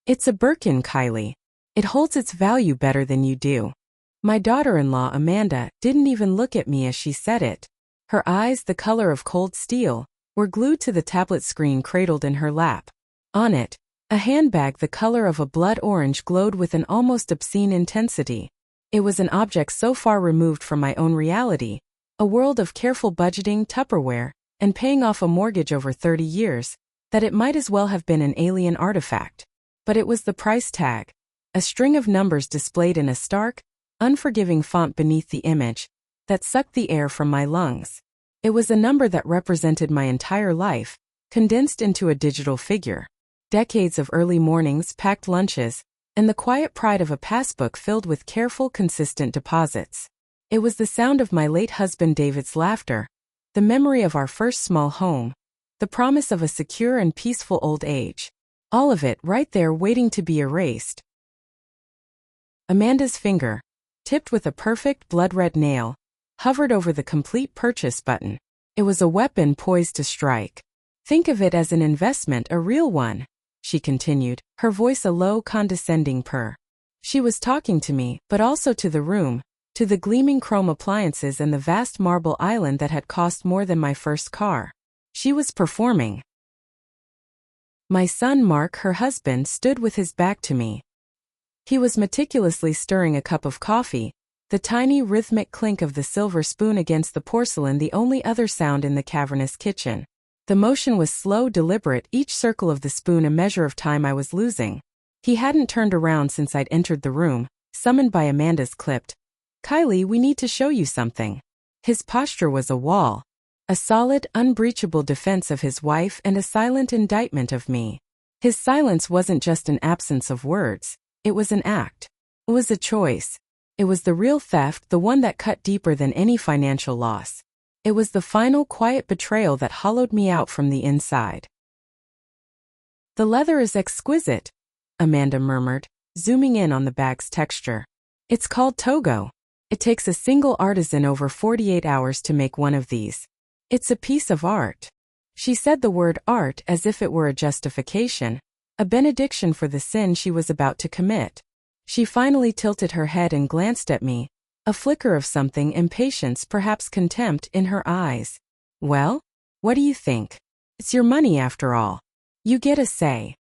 It's a Birkin, Kylie. It holds its value better than you do. My daughter-in-law Amanda didn't even look at me as she said it. Her eyes, the color of cold steel, were glued to the tablet screen cradled in her lap. On it, a handbag the color of a blood orange glowed with an almost obscene intensity. It was an object so far removed from my own reality, a world of careful budgeting, Tupperware, and paying off a mortgage over 30 years, that it might as well have been an alien artifact. But it was the price tag, a string of numbers displayed in a stark, unforgiving font beneath the image, that sucked the air from my lungs. It was a number that represented my entire life, condensed into a digital figure. Decades of early mornings, packed lunches, and the quiet pride of a passbook filled with careful, consistent deposits. It was the sound of my late husband David's laughter, the memory of our first small home, the promise of a secure and peaceful old age. All of it right there waiting to be erased. Amanda's finger, tipped with a perfect blood-red nail, hovered over the complete purchase button. It was a weapon poised to strike. Think of it as an investment, a real one, she continued, her voice a low, condescending purr. She was talking to me, but also to the room, to the gleaming chrome appliances and the vast marble island that had cost more than my first car. She was performing. My son Mark, her husband, stood with his back to me. He was meticulously stirring a cup of coffee, the tiny rhythmic clink of the silver spoon against the porcelain the only other sound in the cavernous kitchen. The motion was slow, deliberate, each circle of the spoon a measure of time I was losing. He hadn't turned around since I'd entered the room, summoned by Amanda's clipped, "Kylie, we need to show you something." His posture was a wall. A solid, unbreachable defense of his wife and a silent indictment of me. His silence wasn't just an absence of words, it was an act. It was a choice. It was the real theft, the one that cut deeper than any financial loss. It was the final quiet betrayal that hollowed me out from the inside. "The leather is exquisite," Amanda murmured, zooming in on the bag's texture. "It's called Togo. It takes a single artisan over 48 hours to make one of these. It's a piece of art." She said the word art as if it were a justification, a benediction for the sin she was about to commit. She finally tilted her head and glanced at me, a flicker of something, impatience, perhaps contempt, in her eyes. "Well? What do you think? It's your money after all. You get a say."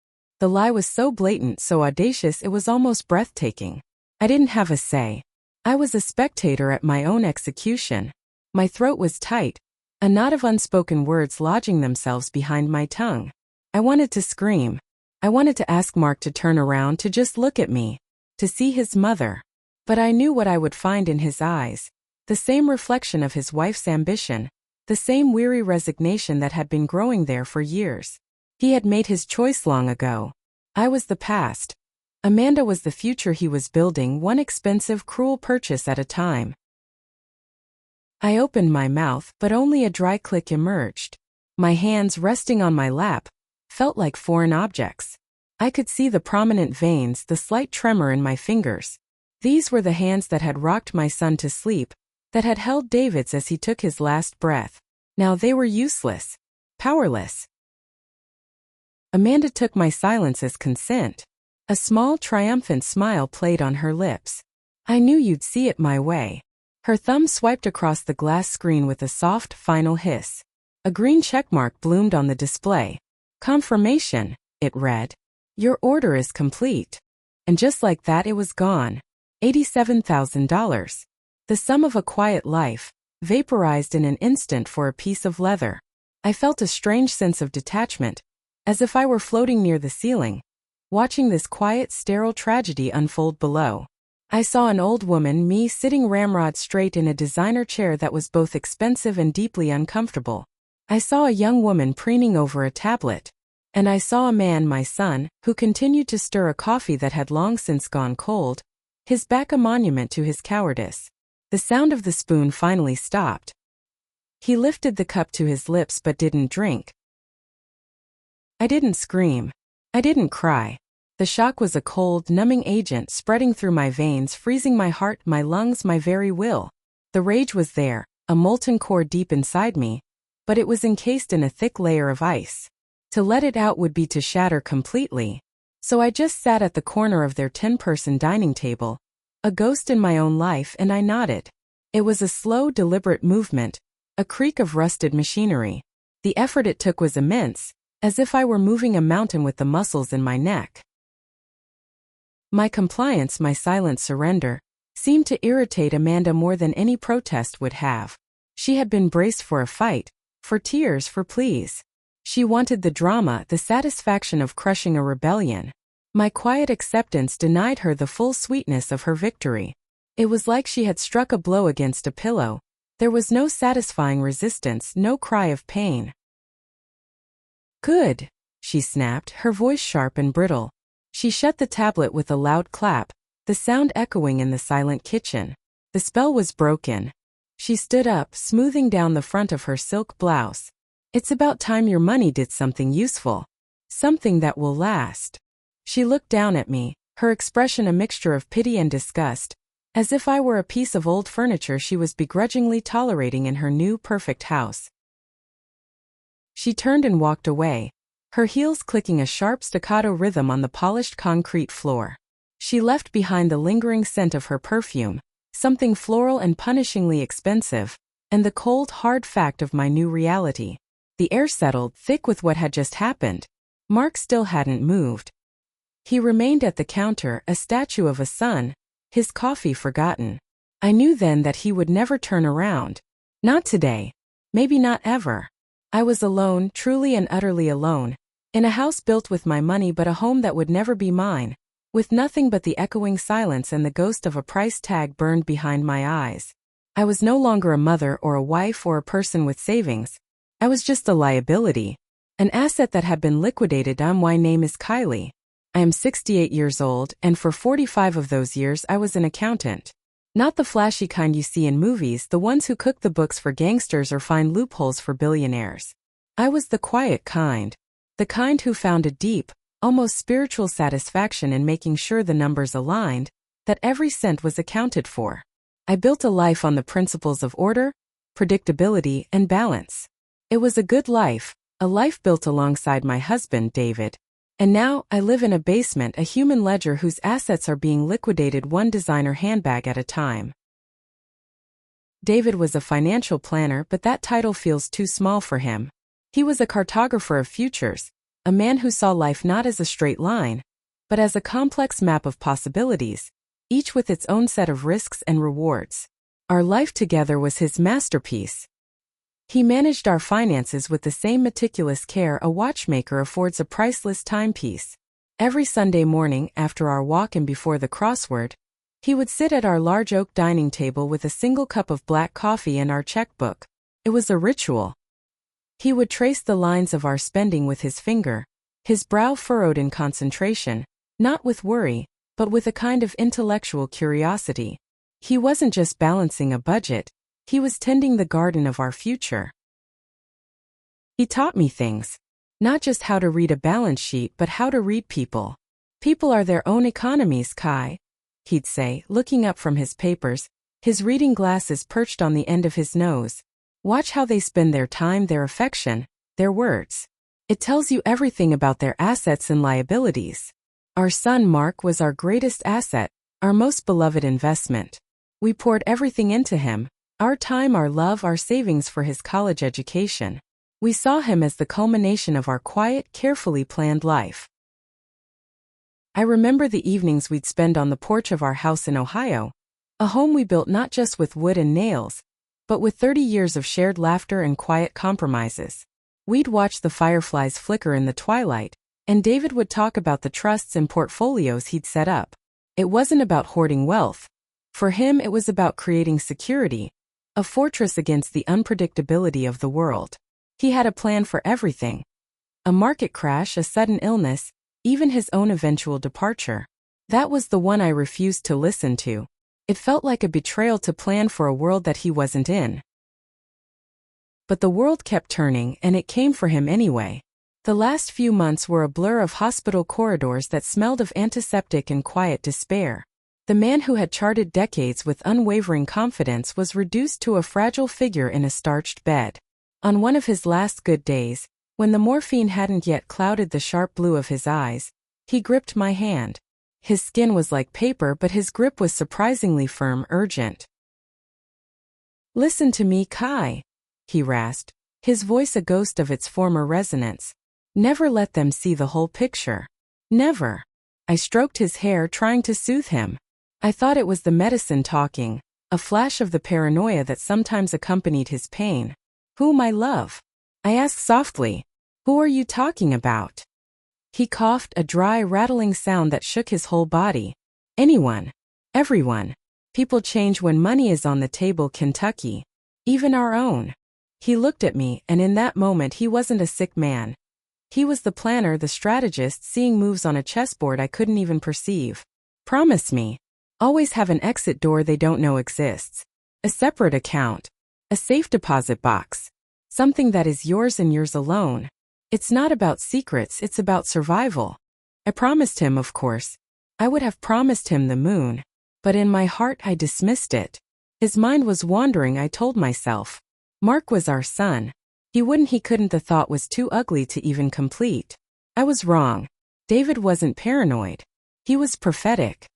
The lie was so blatant, so audacious, it was almost breathtaking. I didn't have a say. I was a spectator at my own execution. My throat was tight, a knot of unspoken words lodging themselves behind my tongue. I wanted to scream. I wanted to ask Mark to turn around, to just look at me, to see his mother. But I knew what I would find in his eyes. The same reflection of his wife's ambition, the same weary resignation that had been growing there for years. He had made his choice long ago. I was the past. Amanda was the future he was building, one expensive, cruel purchase at a time. I opened my mouth, but only a dry click emerged. My hands, resting on my lap, felt like foreign objects. I could see the prominent veins, the slight tremor in my fingers. These were the hands that had rocked my son to sleep, that had held David's as he took his last breath. Now they were useless, powerless. Amanda took my silence as consent. A small, triumphant smile played on her lips. "I knew you'd see it my way." Her thumb swiped across the glass screen with a soft, final hiss. A green checkmark bloomed on the display. "Confirmation," it read. "Your order is complete." And just like that it was gone. $87,000. The sum of a quiet life, vaporized in an instant for a piece of leather. I felt a strange sense of detachment, as if I were floating near the ceiling, watching this quiet, sterile tragedy unfold below. I saw an old woman, me, sitting ramrod straight in a designer chair that was both expensive and deeply uncomfortable. I saw a young woman preening over a tablet. And I saw a man, my son, who continued to stir a coffee that had long since gone cold, his back a monument to his cowardice. The sound of the spoon finally stopped. He lifted the cup to his lips but didn't drink. I didn't scream. I didn't cry. The shock was a cold, numbing agent spreading through my veins, freezing my heart, my lungs, my very will. The rage was there, a molten core deep inside me, but it was encased in a thick layer of ice. To let it out would be to shatter completely. So I just sat at the corner of their 10-person dining table, a ghost in my own life, and I nodded. It was a slow, deliberate movement, a creak of rusted machinery. The effort it took was immense, as if I were moving a mountain with the muscles in my neck. My compliance, my silent surrender, seemed to irritate Amanda more than any protest would have. She had been braced for a fight, for tears, for pleas. She wanted the drama, the satisfaction of crushing a rebellion. My quiet acceptance denied her the full sweetness of her victory. It was like she had struck a blow against a pillow. There was no satisfying resistance, no cry of pain. "Good," she snapped, her voice sharp and brittle. She shut the tablet with a loud clap, the sound echoing in the silent kitchen. The spell was broken. She stood up, smoothing down the front of her silk blouse. "It's about time your money did something useful. Something that will last." She looked down at me, her expression a mixture of pity and disgust, as if I were a piece of old furniture she was begrudgingly tolerating in her new, perfect house. She turned and walked away, her heels clicking a sharp staccato rhythm on the polished concrete floor. She left behind the lingering scent of her perfume, something floral and punishingly expensive, and the cold, hard fact of my new reality. The air settled, thick with what had just happened. Mark still hadn't moved. He remained at the counter, a statue of a son, his coffee forgotten. I knew then that he would never turn around. Not today. Maybe not ever. I was alone, truly and utterly alone, in a house built with my money but a home that would never be mine, with nothing but the echoing silence and the ghost of a price tag burned behind my eyes. I was no longer a mother or a wife or a person with savings. I was just a liability, an asset that had been liquidated. My name is Kylie. I am 68 years old, and for 45 of those years I was an accountant. Not the flashy kind you see in movies, the ones who cook the books for gangsters or find loopholes for billionaires. I was the quiet kind, the kind who found a deep, almost spiritual satisfaction in making sure the numbers aligned, that every cent was accounted for. I built a life on the principles of order, predictability, and balance. It was a good life, a life built alongside my husband, David. And now, I live in a basement, a human ledger whose assets are being liquidated one designer handbag at a time. David was a financial planner, but that title feels too small for him. He was a cartographer of futures, a man who saw life not as a straight line, but as a complex map of possibilities, each with its own set of risks and rewards. Our life together was his masterpiece. He managed our finances with the same meticulous care a watchmaker affords a priceless timepiece. Every Sunday morning, after our walk and before the crossword, he would sit at our large oak dining table with a single cup of black coffee and our checkbook. It was a ritual. He would trace the lines of our spending with his finger, his brow furrowed in concentration, not with worry, but with a kind of intellectual curiosity. He wasn't just balancing a budget. He was tending the garden of our future. He taught me things. Not just how to read a balance sheet but how to read people. People are their own economies, Kai, he'd say, looking up from his papers, his reading glasses perched on the end of his nose. Watch how they spend their time, their affection, their words. It tells you everything about their assets and liabilities. Our son Mark was our greatest asset, our most beloved investment. We poured everything into him. Our time, our love, our savings for his college education. We saw him as the culmination of our quiet, carefully planned life. I remember the evenings we'd spend on the porch of our house in Ohio, a home we built not just with wood and nails, but with 30 years of shared laughter and quiet compromises. We'd watch the fireflies flicker in the twilight, and David would talk about the trusts and portfolios he'd set up. It wasn't about hoarding wealth. For him, it was about creating security, a fortress against the unpredictability of the world. He had a plan for everything. A market crash, a sudden illness, even his own eventual departure. That was the one I refused to listen to. It felt like a betrayal to plan for a world that he wasn't in. But the world kept turning, and it came for him anyway. The last few months were a blur of hospital corridors that smelled of antiseptic and quiet despair. The man who had charted decades with unwavering confidence was reduced to a fragile figure in a starched bed. On one of his last good days, when the morphine hadn't yet clouded the sharp blue of his eyes, He gripped my hand. His skin was like paper, but his grip was surprisingly firm, urgent. "Listen to me, Kai," he rasped, his voice a ghost of its former resonance. "Never let them see the whole picture. Never." I stroked his hair, trying to soothe him. I thought it was the medicine talking, a flash of the paranoia that sometimes accompanied his pain. "Whom I love?" I asked softly. "Who are you talking about?" He coughed, a dry, rattling sound that shook his whole body. "Anyone. Everyone. People change when money is on the table, Kentucky. Even our own." He looked at me, and in that moment he wasn't a sick man. He was the planner, the strategist, seeing moves on a chessboard I couldn't even perceive. "Promise me. Always have an exit door they don't know exists. A separate account. A safe deposit box. Something that is yours and yours alone. It's not about secrets, it's about survival." I promised him, of course. I would have promised him the moon. But in my heart I dismissed it. His mind was wandering, I told myself. Mark was our son. He couldn't, the thought was too ugly to even complete. I was wrong. David wasn't paranoid. He was prophetic.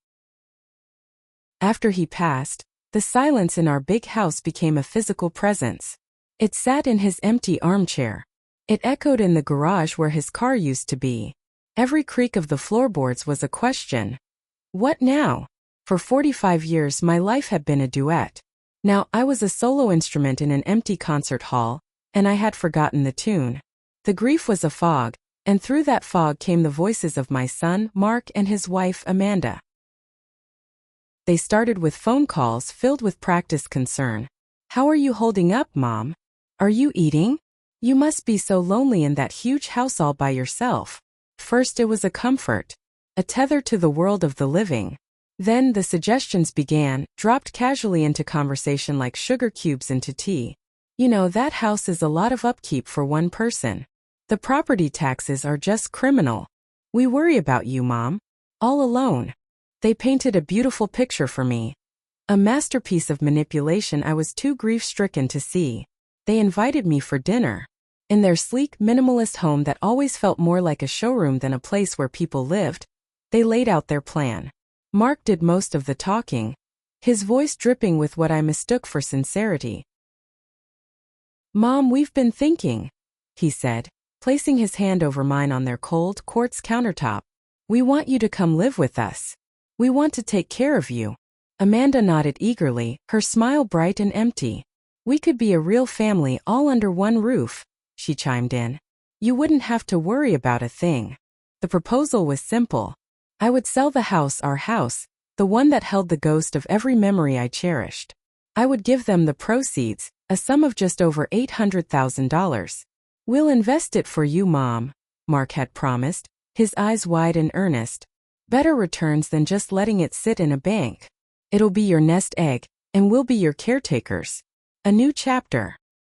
After he passed, the silence in our big house became a physical presence. It sat in his empty armchair. It echoed in the garage where his car used to be. Every creak of the floorboards was a question. What now? For 45 years my life had been a duet. Now I was a solo instrument in an empty concert hall, and I had forgotten the tune. The grief was a fog, and through that fog came the voices of my son, Mark, and his wife, Amanda. They started with phone calls filled with practiced concern. "How are you holding up, Mom? Are you eating? You must be so lonely in that huge house all by yourself." First it was a comfort, a tether to the world of the living. Then the suggestions began, dropped casually into conversation like sugar cubes into tea. "You know, that house is a lot of upkeep for one person. The property taxes are just criminal. We worry about you, Mom. All alone." They painted a beautiful picture for me. A masterpiece of manipulation I was too grief-stricken to see. They invited me for dinner. In their sleek, minimalist home that always felt more like a showroom than a place where people lived, they laid out their plan. Mark did most of the talking, his voice dripping with what I mistook for sincerity. "Mom, we've been thinking," he said, placing his hand over mine on their cold, quartz countertop. "We want you to come live with us. We want to take care of you." Amanda nodded eagerly, her smile bright and empty. "We could be a real family all under one roof," she chimed in. "You wouldn't have to worry about a thing." The proposal was simple. I would sell the house, our house, the one that held the ghost of every memory I cherished. I would give them the proceeds, a sum of just over $800,000. "We'll invest it for you, Mom," Mark had promised, his eyes wide and earnest. "Better returns than just letting it sit in a bank. It'll be your nest egg, and we'll be your caretakers." A new chapter.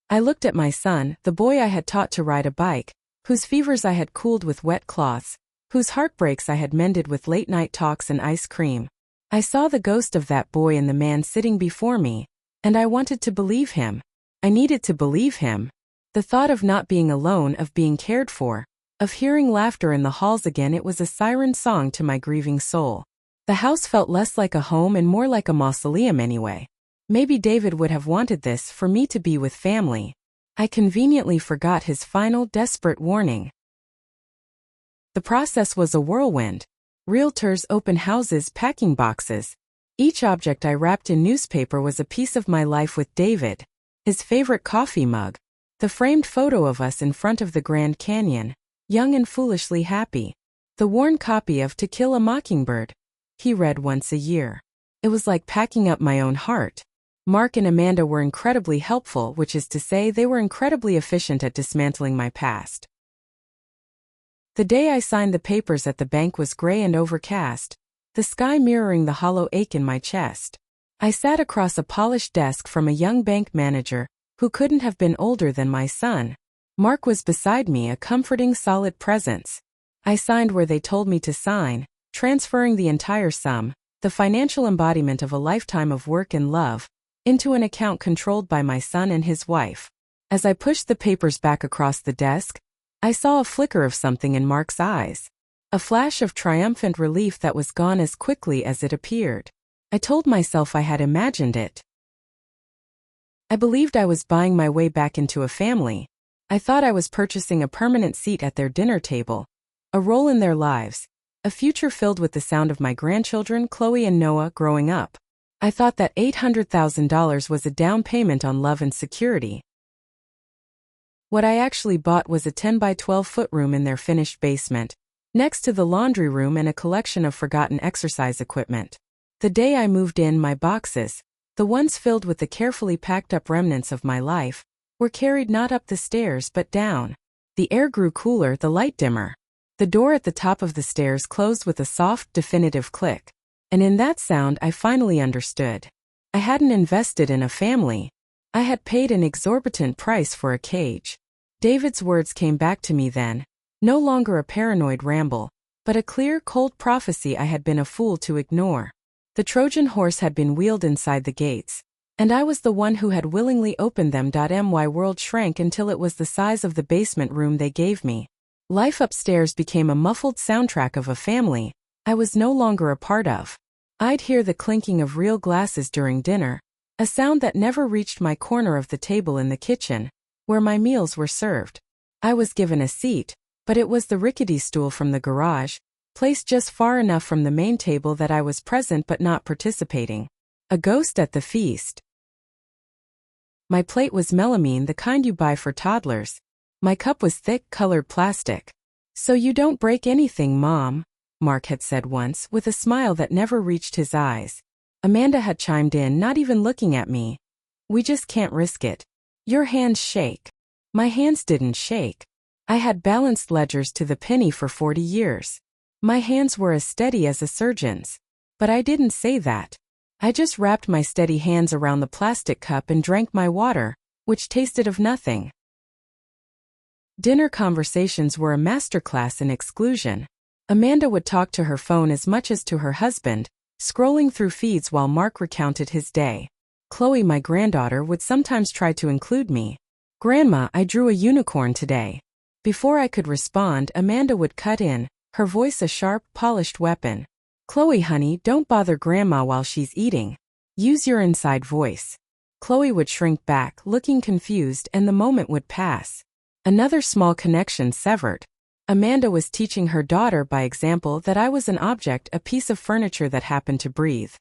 I looked at my son, the boy I had taught to ride a bike, whose fevers I had cooled with wet cloths, whose heartbreaks I had mended with late-night talks and ice cream. I saw the ghost of that boy in the man sitting before me, and I wanted to believe him. I needed to believe him. The thought of not being alone, of being cared for, of hearing laughter in the halls again, it was a siren song to my grieving soul. The house felt less like a home and more like a mausoleum anyway. Maybe David would have wanted this, for me to be with family. I conveniently forgot his final, desperate warning. The process was a whirlwind. Realtors, open houses, packing boxes. Each object I wrapped in newspaper was a piece of my life with David. His favorite coffee mug. The framed photo of us in front of the Grand Canyon, young and foolishly happy. The worn copy of To Kill a Mockingbird. He read once a year. It was like packing up my own heart. Mark and Amanda were incredibly helpful, which is to say they were incredibly efficient at dismantling my past. The day I signed the papers at the bank was gray and overcast, the sky mirroring the hollow ache in my chest. I sat across a polished desk from a young bank manager, who couldn't have been older than my son. Mark was beside me, a comforting, solid presence. I signed where they told me to sign, transferring the entire sum, the financial embodiment of a lifetime of work and love, into an account controlled by my son and his wife. As I pushed the papers back across the desk, I saw a flicker of something in Mark's eyes. A flash of triumphant relief that was gone as quickly as it appeared. I told myself I had imagined it. I believed I was buying my way back into a family. I thought I was purchasing a permanent seat at their dinner table, a role in their lives, a future filled with the sound of my grandchildren, Chloe and Noah, growing up. I thought that $800,000 was a down payment on love and security. What I actually bought was a 10 by 12 foot room in their finished basement, next to the laundry room and a collection of forgotten exercise equipment. The day I moved in, my boxes, the ones filled with the carefully packed up remnants of my life, were carried not up the stairs but down. The air grew cooler, the light dimmer. The door at the top of the stairs closed with a soft, definitive click. And in that sound I finally understood. I hadn't invested in a family. I had paid an exorbitant price for a cage. David's words came back to me then, no longer a paranoid ramble, but a clear, cold prophecy I had been a fool to ignore. The Trojan horse had been wheeled inside the gates, and I was the one who had willingly opened them. My world shrank until it was the size of the basement room they gave me. Life upstairs became a muffled soundtrack of a family I was no longer a part of. I'd hear the clinking of real glasses during dinner, a sound that never reached my corner of the table in the kitchen, where my meals were served. I was given a seat, but it was the rickety stool from the garage, placed just far enough from the main table that I was present but not participating. A ghost at the feast. My plate was melamine, the kind you buy for toddlers. My cup was thick, colored plastic. "So you don't break anything, Mom," Mark had said once, with a smile that never reached his eyes. Amanda had chimed in, not even looking at me. "We just can't risk it. Your hands shake." My hands didn't shake. I had balanced ledgers to the penny for 40 years. My hands were as steady as a surgeon's. But I didn't say that. I just wrapped my steady hands around the plastic cup and drank my water, which tasted of nothing. Dinner conversations were a masterclass in exclusion. Amanda would talk to her phone as much as to her husband, scrolling through feeds while Mark recounted his day. Chloe, my granddaughter, would sometimes try to include me. "Grandma, I drew a unicorn today." Before I could respond, Amanda would cut in, her voice a sharp, polished weapon. "Chloe, honey, don't bother Grandma while she's eating. Use your inside voice." Chloe would shrink back, looking confused, and the moment would pass. Another small connection severed. Amanda was teaching her daughter by example that I was an object, a piece of furniture that happened to breathe.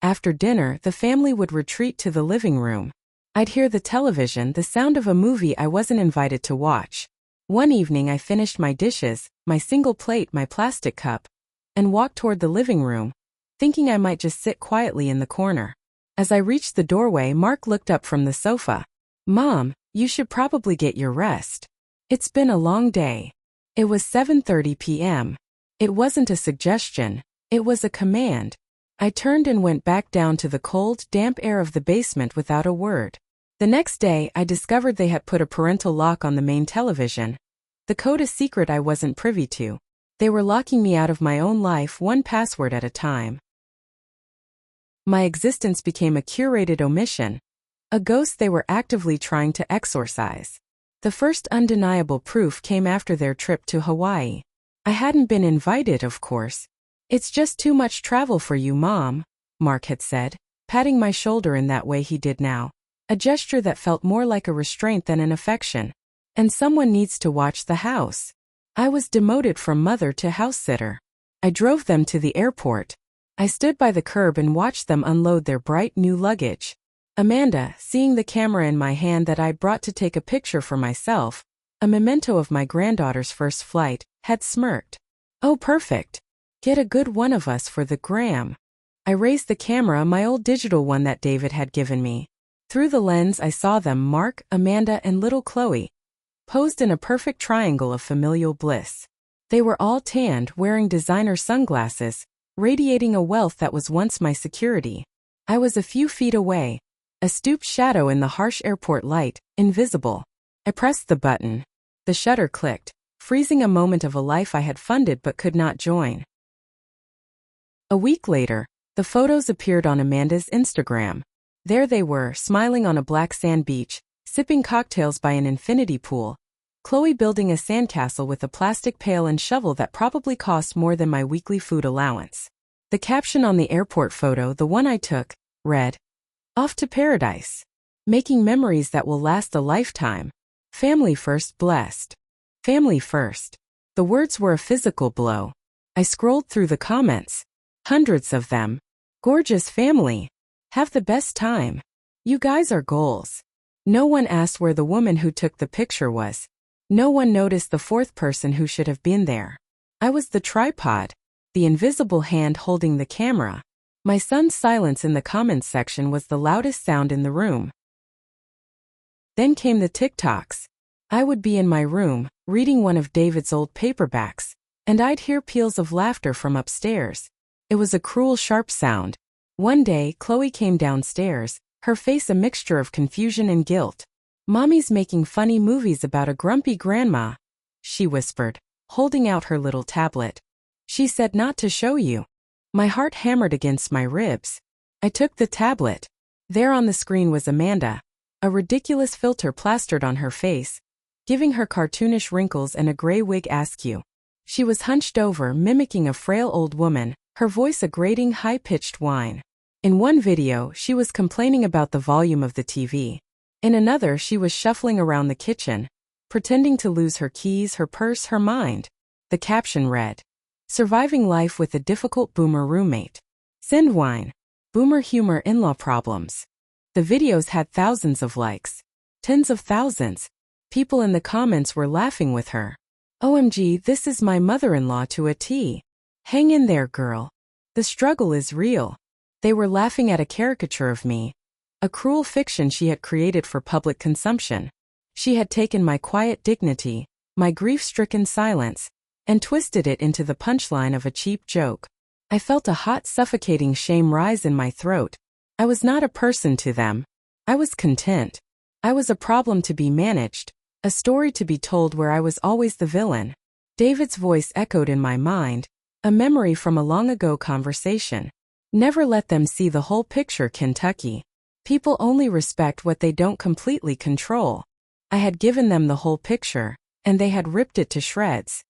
After dinner, the family would retreat to the living room. I'd hear the television, the sound of a movie I wasn't invited to watch. One evening I finished my dishes, my single plate, my plastic cup, and walked toward the living room, thinking I might just sit quietly in the corner. As I reached the doorway, Mark looked up from the sofa. "Mom, you should probably get your rest. It's been a long day." It was 7:30 p.m. It wasn't a suggestion, it was a command. I turned and went back down to the cold, damp air of the basement without a word. The next day, I discovered they had put a parental lock on the main television. The code, a secret I wasn't privy to. They were locking me out of my own life, one password at a time. My existence became a curated omission, a ghost they were actively trying to exorcise. The first undeniable proof came after their trip to Hawaii. I hadn't been invited, of course. "It's just too much travel for you, Mom," Mark had said, patting my shoulder in that way he did now, a gesture that felt more like a restraint than an affection. "And someone needs to watch the house." I was demoted from mother to house sitter. I drove them to the airport. I stood by the curb and watched them unload their bright new luggage. Amanda, seeing the camera in my hand that I'd brought to take a picture for myself, a memento of my granddaughter's first flight, had smirked. "Oh, perfect. Get a good one of us for the gram." I raised the camera, my old digital one that David had given me. Through the lens I saw them, Mark, Amanda, and little Chloe, posed in a perfect triangle of familial bliss. They were all tanned, wearing designer sunglasses, radiating a wealth that was once my security. I was a few feet away, a stooped shadow in the harsh airport light, invisible. I pressed the button. The shutter clicked, freezing a moment of a life I had funded but could not join. A week later, the photos appeared on Amanda's Instagram. There they were, smiling on a black sand beach, sipping cocktails by an infinity pool, Chloe building a sandcastle with a plastic pail and shovel that probably cost more than my weekly food allowance. The caption on the airport photo, the one I took, read, "Off to paradise. Making memories that will last a lifetime. Family first blessed." Family first. The words were a physical blow. I scrolled through the comments. Hundreds of them. Gorgeous family. Have the best time. You guys are goals. No one asked where the woman who took the picture was. No one noticed the fourth person who should have been there. I was the tripod. The invisible hand holding the camera. My son's silence in the comments section was the loudest sound in the room. Then came the TikToks. I would be in my room, reading one of David's old paperbacks, and I'd hear peals of laughter from upstairs. It was a cruel, sharp sound. One day, Chloe came downstairs, her face a mixture of confusion and guilt. "Mommy's making funny movies about a grumpy grandma," she whispered, holding out her little tablet. "She said not to show you." My heart hammered against my ribs. I took the tablet. There on the screen was Amanda, a ridiculous filter plastered on her face, giving her cartoonish wrinkles and a gray wig askew. She was hunched over, mimicking a frail old woman, her voice a grating, high-pitched whine. In one video, she was complaining about the volume of the TV. In another, she was shuffling around the kitchen, pretending to lose her keys, her purse, her mind. The caption read, "Surviving life with a difficult boomer roommate. Send wine. Boomer humor in-law problems." The videos had thousands of likes. Tens of thousands. People in the comments were laughing with her. "OMG, this is my mother-in-law to a T. Hang in there, girl. The struggle is real." They were laughing at a caricature of me, a cruel fiction she had created for public consumption. She had taken my quiet dignity, my grief-stricken silence, and twisted it into the punchline of a cheap joke. I felt a hot, suffocating shame rise in my throat. I was not a person to them. I was content. I was a problem to be managed, a story to be told where I was always the villain. David's voice echoed in my mind, a memory from a long-ago conversation. "Never let them see the whole picture, Kentucky. People only respect what they don't completely control." I had given them the whole picture, and they had ripped it to shreds.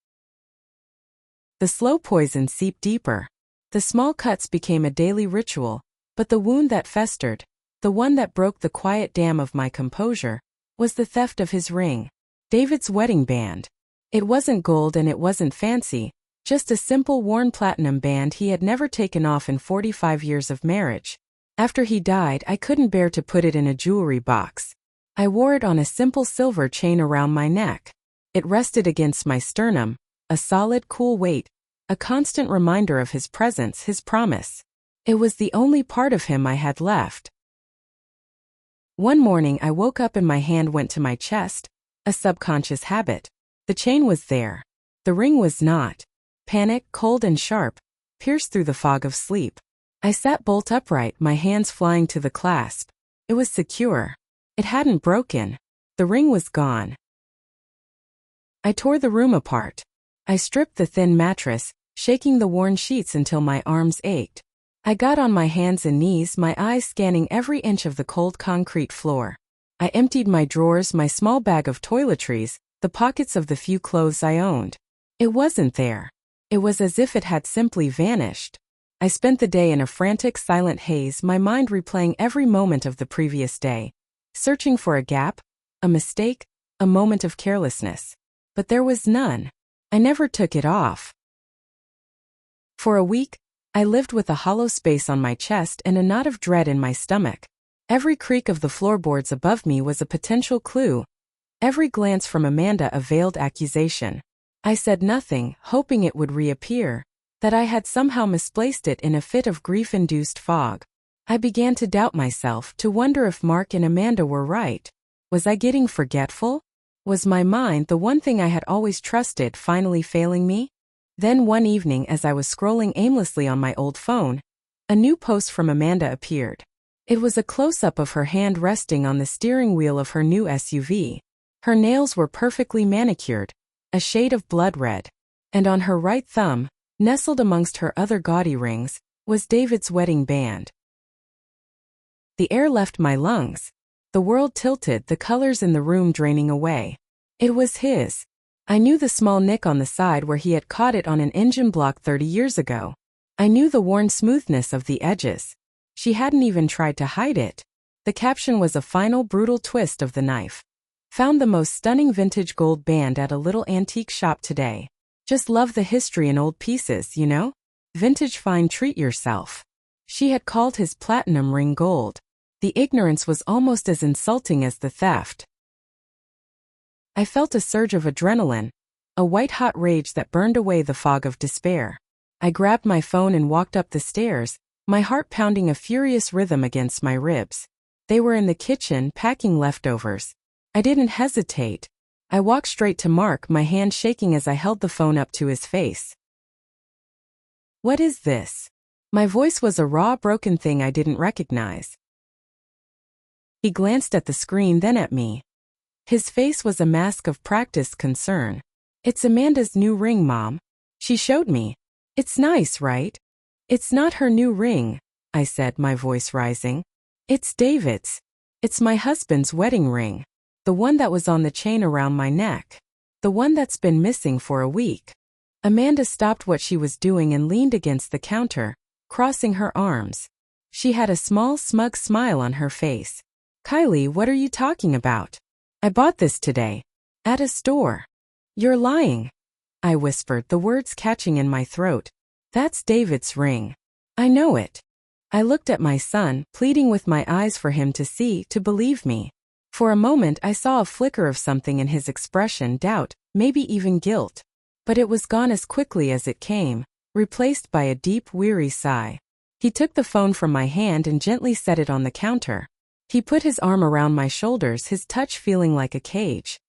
The slow poison seeped deeper. The small cuts became a daily ritual, but the wound that festered, the one that broke the quiet dam of my composure, was the theft of his ring. David's wedding band. It wasn't gold and it wasn't fancy, just a simple worn platinum band he had never taken off in 45 years of marriage. After he died, I couldn't bear to put it in a jewelry box. I wore it on a simple silver chain around my neck. It rested against my sternum, a solid, cool weight, a constant reminder of his presence, his promise. It was the only part of him I had left. One morning I woke up and my hand went to my chest, a subconscious habit. The chain was there. The ring was not. Panic, cold and sharp, pierced through the fog of sleep. I sat bolt upright, my hands flying to the clasp. It was secure. It hadn't broken. The ring was gone. I tore the room apart. I stripped the thin mattress, shaking the worn sheets until my arms ached. I got on my hands and knees, my eyes scanning every inch of the cold concrete floor. I emptied my drawers, my small bag of toiletries, the pockets of the few clothes I owned. It wasn't there. It was as if it had simply vanished. I spent the day in a frantic, silent haze, my mind replaying every moment of the previous day, searching for a gap, a mistake, a moment of carelessness. But there was none. I never took it off. For a week, I lived with a hollow space on my chest and a knot of dread in my stomach. Every creak of the floorboards above me was a potential clue. Every glance from Amanda a veiled accusation. I said nothing, hoping it would reappear, that I had somehow misplaced it in a fit of grief-induced fog. I began to doubt myself, to wonder if Mark and Amanda were right. Was I getting forgetful? Was my mind, the one thing I had always trusted, finally failing me? Then one evening as I was scrolling aimlessly on my old phone, a new post from Amanda appeared. It was a close-up of her hand resting on the steering wheel of her new SUV. Her nails were perfectly manicured, a shade of blood red, and on her right thumb, nestled amongst her other gaudy rings, was David's wedding band. The air left my lungs. The world tilted, the colors in the room draining away. It was his. I knew the small nick on the side where he had caught it on an engine block 30 years ago. I knew the worn smoothness of the edges. She hadn't even tried to hide it. The caption was a final brutal twist of the knife. Found the most stunning vintage gold band at a little antique shop today. Just love the history in old pieces, you know? Vintage fine, treat yourself. She had called his platinum ring gold. The ignorance was almost as insulting as the theft. I felt a surge of adrenaline, a white-hot rage that burned away the fog of despair. I grabbed my phone and walked up the stairs, my heart pounding a furious rhythm against my ribs. They were in the kitchen, packing leftovers. I didn't hesitate. I walked straight to Mark, my hand shaking as I held the phone up to his face. "What is this?" My voice was a raw, broken thing I didn't recognize. He glanced at the screen, then at me. His face was a mask of practiced concern. "It's Amanda's new ring, Mom." She showed me. "It's nice, right?" "It's not her new ring," I said, my voice rising. "It's David's. It's my husband's wedding ring. The one that was on the chain around my neck. The one that's been missing for a week." Amanda stopped what she was doing and leaned against the counter, crossing her arms. She had a small, smug smile on her face. "Kylie, what are you talking about? I bought this today. At a store." "You're lying," I whispered, the words catching in my throat. "That's David's ring. I know it." I looked at my son, pleading with my eyes for him to see, to believe me. For a moment I saw a flicker of something in his expression, doubt, maybe even guilt. But it was gone as quickly as it came, replaced by a deep, weary sigh. He took the phone from my hand and gently set it on the counter. He put his arm around my shoulders, his touch feeling like a cage.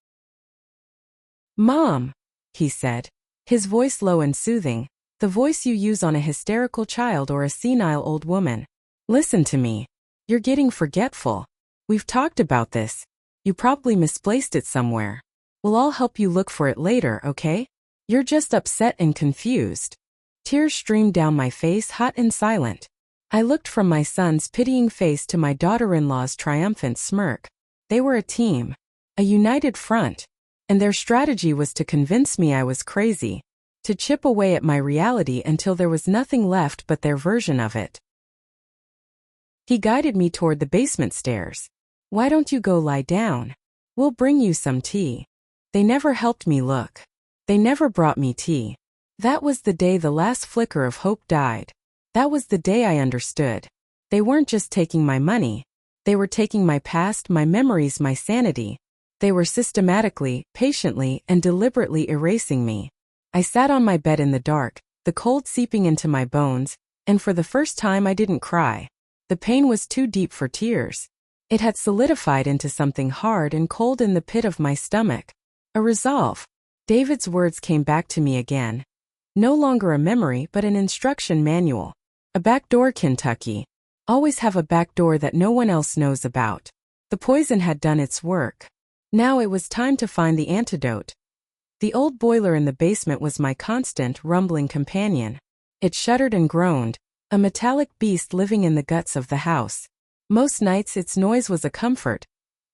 "Mom," he said, his voice low and soothing, the voice you use on a hysterical child or a senile old woman. "Listen to me. You're getting forgetful. We've talked about this. You probably misplaced it somewhere. We'll all help you look for it later, okay? You're just upset and confused." Tears streamed down my face, hot and silent. I looked from my son's pitying face to my daughter-in-law's triumphant smirk. They were a team, a united front, and their strategy was to convince me I was crazy, to chip away at my reality until there was nothing left but their version of it. He guided me toward the basement stairs. "Why don't you go lie down? We'll bring you some tea." They never helped me look. They never brought me tea. That was the day the last flicker of hope died. That was the day I understood. They weren't just taking my money. They were taking my past, my memories, my sanity. They were systematically, patiently, and deliberately erasing me. I sat on my bed in the dark, the cold seeping into my bones, and for the first time I didn't cry. The pain was too deep for tears. It had solidified into something hard and cold in the pit of my stomach. A resolve. David's words came back to me again. No longer a memory but an instruction manual. A back door, Kentucky. Always have a back door that no one else knows about. The poison had done its work. Now it was time to find the antidote. The old boiler in the basement was my constant, rumbling companion. It shuddered and groaned, a metallic beast living in the guts of the house. Most nights its noise was a comfort,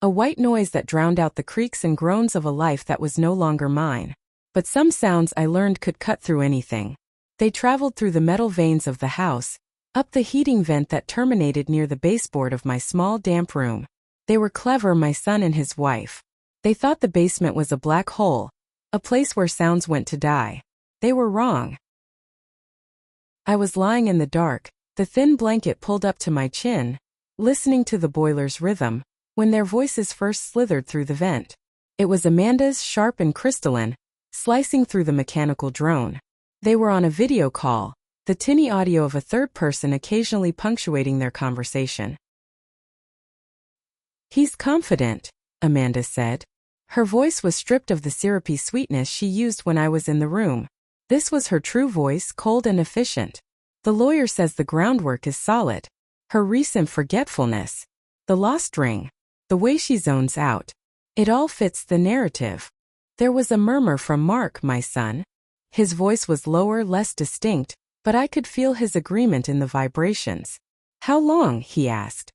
a white noise that drowned out the creaks and groans of a life that was no longer mine. But some sounds I learned could cut through anything. They traveled through the metal veins of the house, up the heating vent that terminated near the baseboard of my small, damp room. They were clever, my son and his wife. They thought the basement was a black hole, a place where sounds went to die. They were wrong. I was lying in the dark, the thin blanket pulled up to my chin, listening to the boiler's rhythm, when their voices first slithered through the vent. It was Amanda's, sharp and crystalline, slicing through the mechanical drone. They were on a video call, the tinny audio of a third person occasionally punctuating their conversation. "He's confident," Amanda said. Her voice was stripped of the syrupy sweetness she used when I was in the room. This was her true voice, cold and efficient. "The lawyer says the groundwork is solid. Her recent forgetfulness, the lost ring, the way she zones out. It all fits the narrative." There was a murmur from Mark, my son. His voice was lower, less distinct, but I could feel his agreement in the vibrations. "How long?" he asked.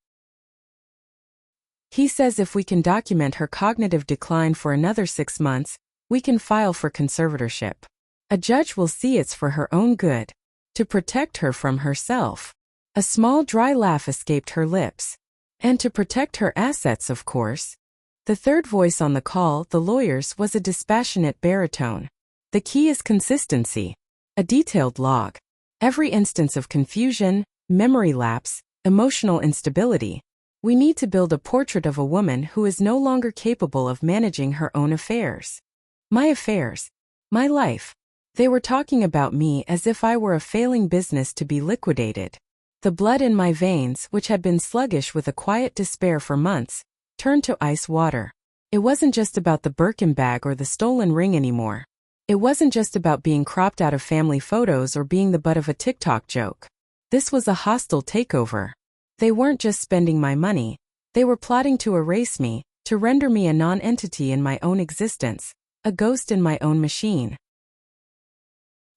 He says if we can document her cognitive decline for another 6 months, we can file for conservatorship. A judge will see it's for her own good. To protect her from herself. A small dry laugh escaped her lips. And to protect her assets, of course. The third voice on the call, the lawyer's, was a dispassionate baritone. The key is consistency. A detailed log. Every instance of confusion, memory lapse, emotional instability. We need to build a portrait of a woman who is no longer capable of managing her own affairs. My affairs. My life. They were talking about me as if I were a failing business to be liquidated. The blood in my veins, which had been sluggish with a quiet despair for months, turned to ice water. It wasn't just about the Birkin bag or the stolen ring anymore. It wasn't just about being cropped out of family photos or being the butt of a TikTok joke. This was a hostile takeover. They weren't just spending my money. They were plotting to erase me, to render me a non-entity in my own existence, a ghost in my own machine.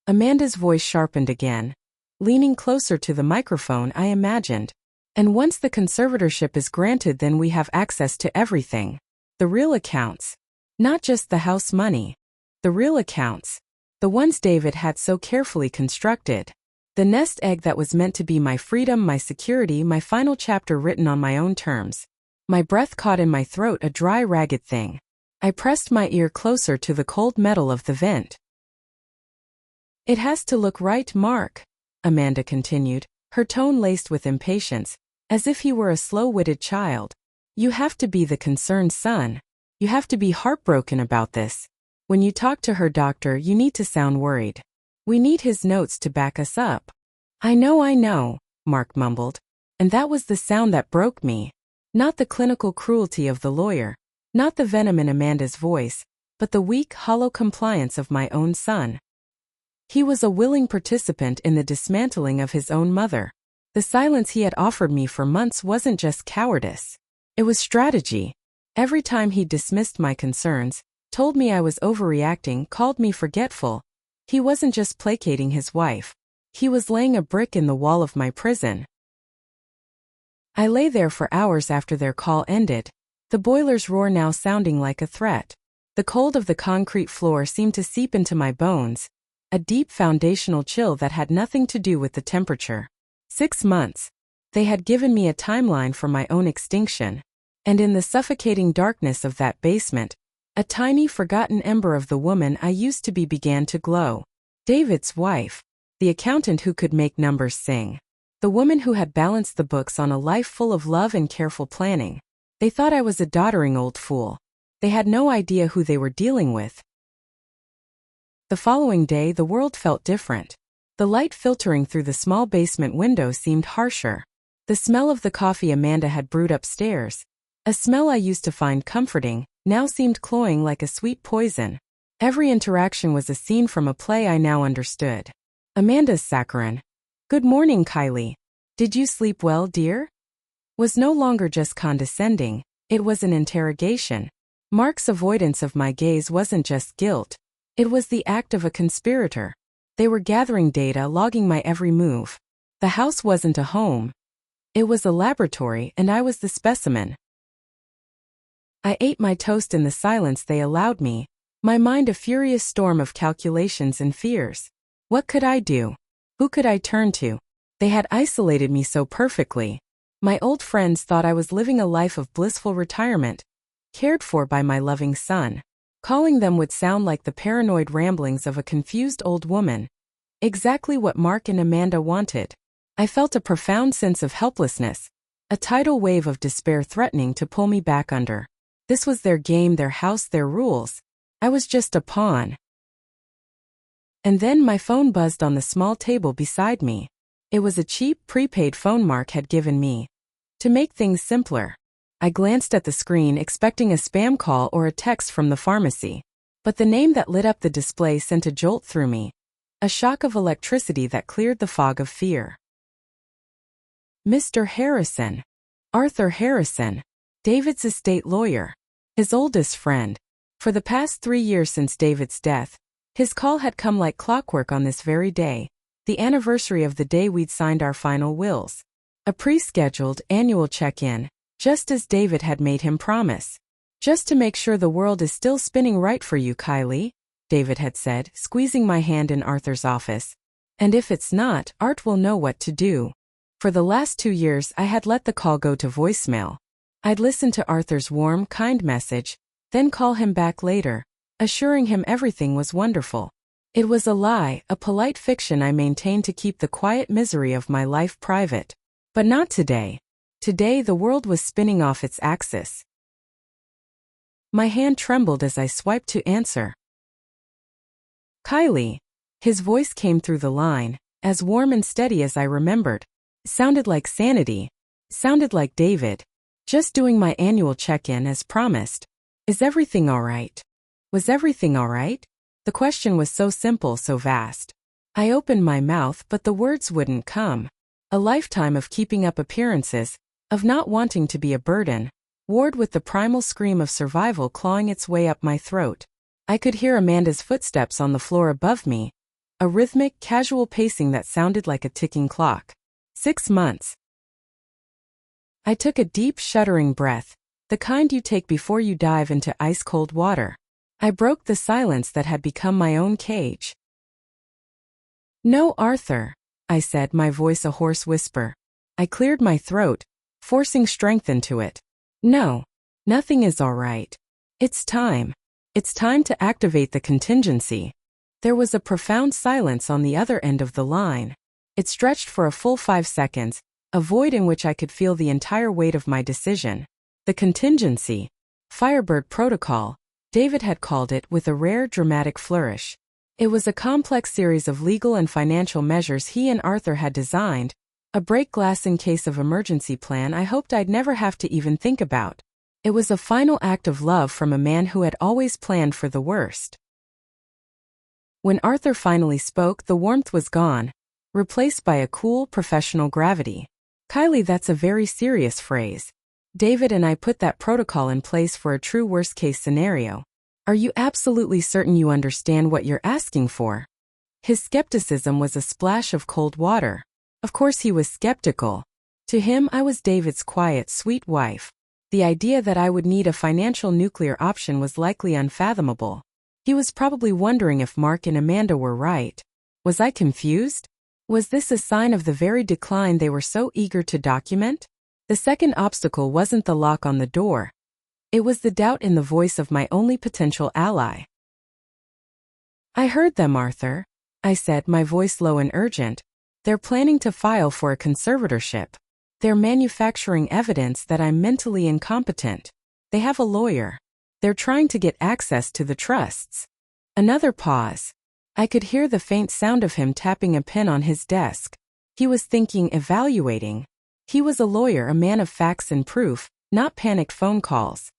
Amanda's voice sharpened again. Leaning closer to the microphone, I imagined. And once the conservatorship is granted, then we have access to everything. The real accounts. Not just the house money. The real accounts. The ones David had so carefully constructed. The nest egg that was meant to be my freedom, my security, my final chapter written on my own terms. My breath caught in my throat, a dry, ragged thing. I pressed my ear closer to the cold metal of the vent. It has to look right, Mark, Amanda continued, her tone laced with impatience, as if he were a slow-witted child. You have to be the concerned son. You have to be heartbroken about this. When you talk to her doctor, you need to sound worried. We need his notes to back us up. I know, Mark mumbled. And that was the sound that broke me. Not the clinical cruelty of the lawyer, not the venom in Amanda's voice, but the weak, hollow compliance of my own son. He was a willing participant in the dismantling of his own mother. The silence he had offered me for months wasn't just cowardice. It was strategy. Every time he dismissed my concerns, told me I was overreacting, called me forgetful, he wasn't just placating his wife. He was laying a brick in the wall of my prison. I lay there for hours after their call ended, the boiler's roar now sounding like a threat. The cold of the concrete floor seemed to seep into my bones, a deep foundational chill that had nothing to do with the temperature. 6 months. They had given me a timeline for my own extinction. And in the suffocating darkness of that basement, a tiny forgotten ember of the woman I used to be began to glow. David's wife. The accountant who could make numbers sing. The woman who had balanced the books on a life full of love and careful planning. They thought I was a doddering old fool. They had no idea who they were dealing with. The following day, the world felt different. The light filtering through the small basement window seemed harsher. The smell of the coffee Amanda had brewed upstairs, a smell I used to find comforting, now seemed cloying like a sweet poison. Every interaction was a scene from a play I now understood. Amanda's saccharine. Good morning, Kylie. Did you sleep well, dear? Was no longer just condescending, it was an interrogation. Mark's avoidance of my gaze wasn't just guilt. It was the act of a conspirator. They were gathering data, logging my every move. The house wasn't a home. It was a laboratory, and I was the specimen. I ate my toast in the silence they allowed me, my mind a furious storm of calculations and fears. What could I do? Who could I turn to? They had isolated me so perfectly. My old friends thought I was living a life of blissful retirement, cared for by my loving son. Calling them would sound like the paranoid ramblings of a confused old woman. Exactly what Mark and Amanda wanted. I felt a profound sense of helplessness, a tidal wave of despair threatening to pull me back under. This was their game, their house, their rules. I was just a pawn. And then my phone buzzed on the small table beside me. It was a cheap, prepaid phone Mark had given me. To make things simpler. I glanced at the screen expecting a spam call or a text from the pharmacy. But the name that lit up the display sent a jolt through me. A shock of electricity that cleared the fog of fear. Mr. Harrison. Arthur Harrison. David's estate lawyer. His oldest friend. For the past 3 years since David's death, his call had come like clockwork on this very day, the anniversary of the day we'd signed our final wills. A pre-scheduled annual check-in, just as David had made him promise. Just to make sure the world is still spinning right for you, Kylie, David had said, squeezing my hand in Arthur's office. And if it's not, Art will know what to do. For the last 2 years I had let the call go to voicemail. I'd listen to Arthur's warm, kind message, then call him back later, assuring him everything was wonderful. It was a lie, a polite fiction I maintained to keep the quiet misery of my life private. But not today. Today the world was spinning off its axis. My hand trembled as I swiped to answer. Kylie. His voice came through the line, as warm and steady as I remembered. Sounded like sanity. Sounded like David. Just doing my annual check-in as promised. Is everything all right? Was everything all right? The question was so simple, so vast. I opened my mouth, but the words wouldn't come. A lifetime of keeping up appearances, of not wanting to be a burden, warred with the primal scream of survival clawing its way up my throat. I could hear Amanda's footsteps on the floor above me, a rhythmic, casual pacing that sounded like a ticking clock. 6 months. I took a deep, shuddering breath, the kind you take before you dive into ice-cold water. I broke the silence that had become my own cage. No, Arthur, I said, my voice a hoarse whisper. I cleared my throat, forcing strength into it. No, nothing is all right. It's time. It's time to activate the contingency. There was a profound silence on the other end of the line. It stretched for a full 5 seconds, a void in which I could feel the entire weight of my decision. The contingency. Firebird Protocol, David had called it with a rare dramatic flourish. It was a complex series of legal and financial measures he and Arthur had designed, a break glass in case of emergency plan I hoped I'd never have to even think about. It was a final act of love from a man who had always planned for the worst. When Arthur finally spoke, the warmth was gone, replaced by a cool, professional gravity. Kylie, that's a very serious phrase. David and I put that protocol in place for a true worst-case scenario. Are you absolutely certain you understand what you're asking for? His skepticism was a splash of cold water. Of course he was skeptical. To him, I was David's quiet, sweet wife. The idea that I would need a financial nuclear option was likely unfathomable. He was probably wondering if Mark and Amanda were right. Was I confused? Was this a sign of the very decline they were so eager to document? The second obstacle wasn't the lock on the door. It was the doubt in the voice of my only potential ally. I heard them, Arthur, I said, my voice low and urgent. They're planning to file for a conservatorship. They're manufacturing evidence that I'm mentally incompetent. They have a lawyer. They're trying to get access to the trusts. Another pause. I could hear the faint sound of him tapping a pen on his desk. He was thinking, evaluating. He was a lawyer, a man of facts and proof, not panicked phone calls.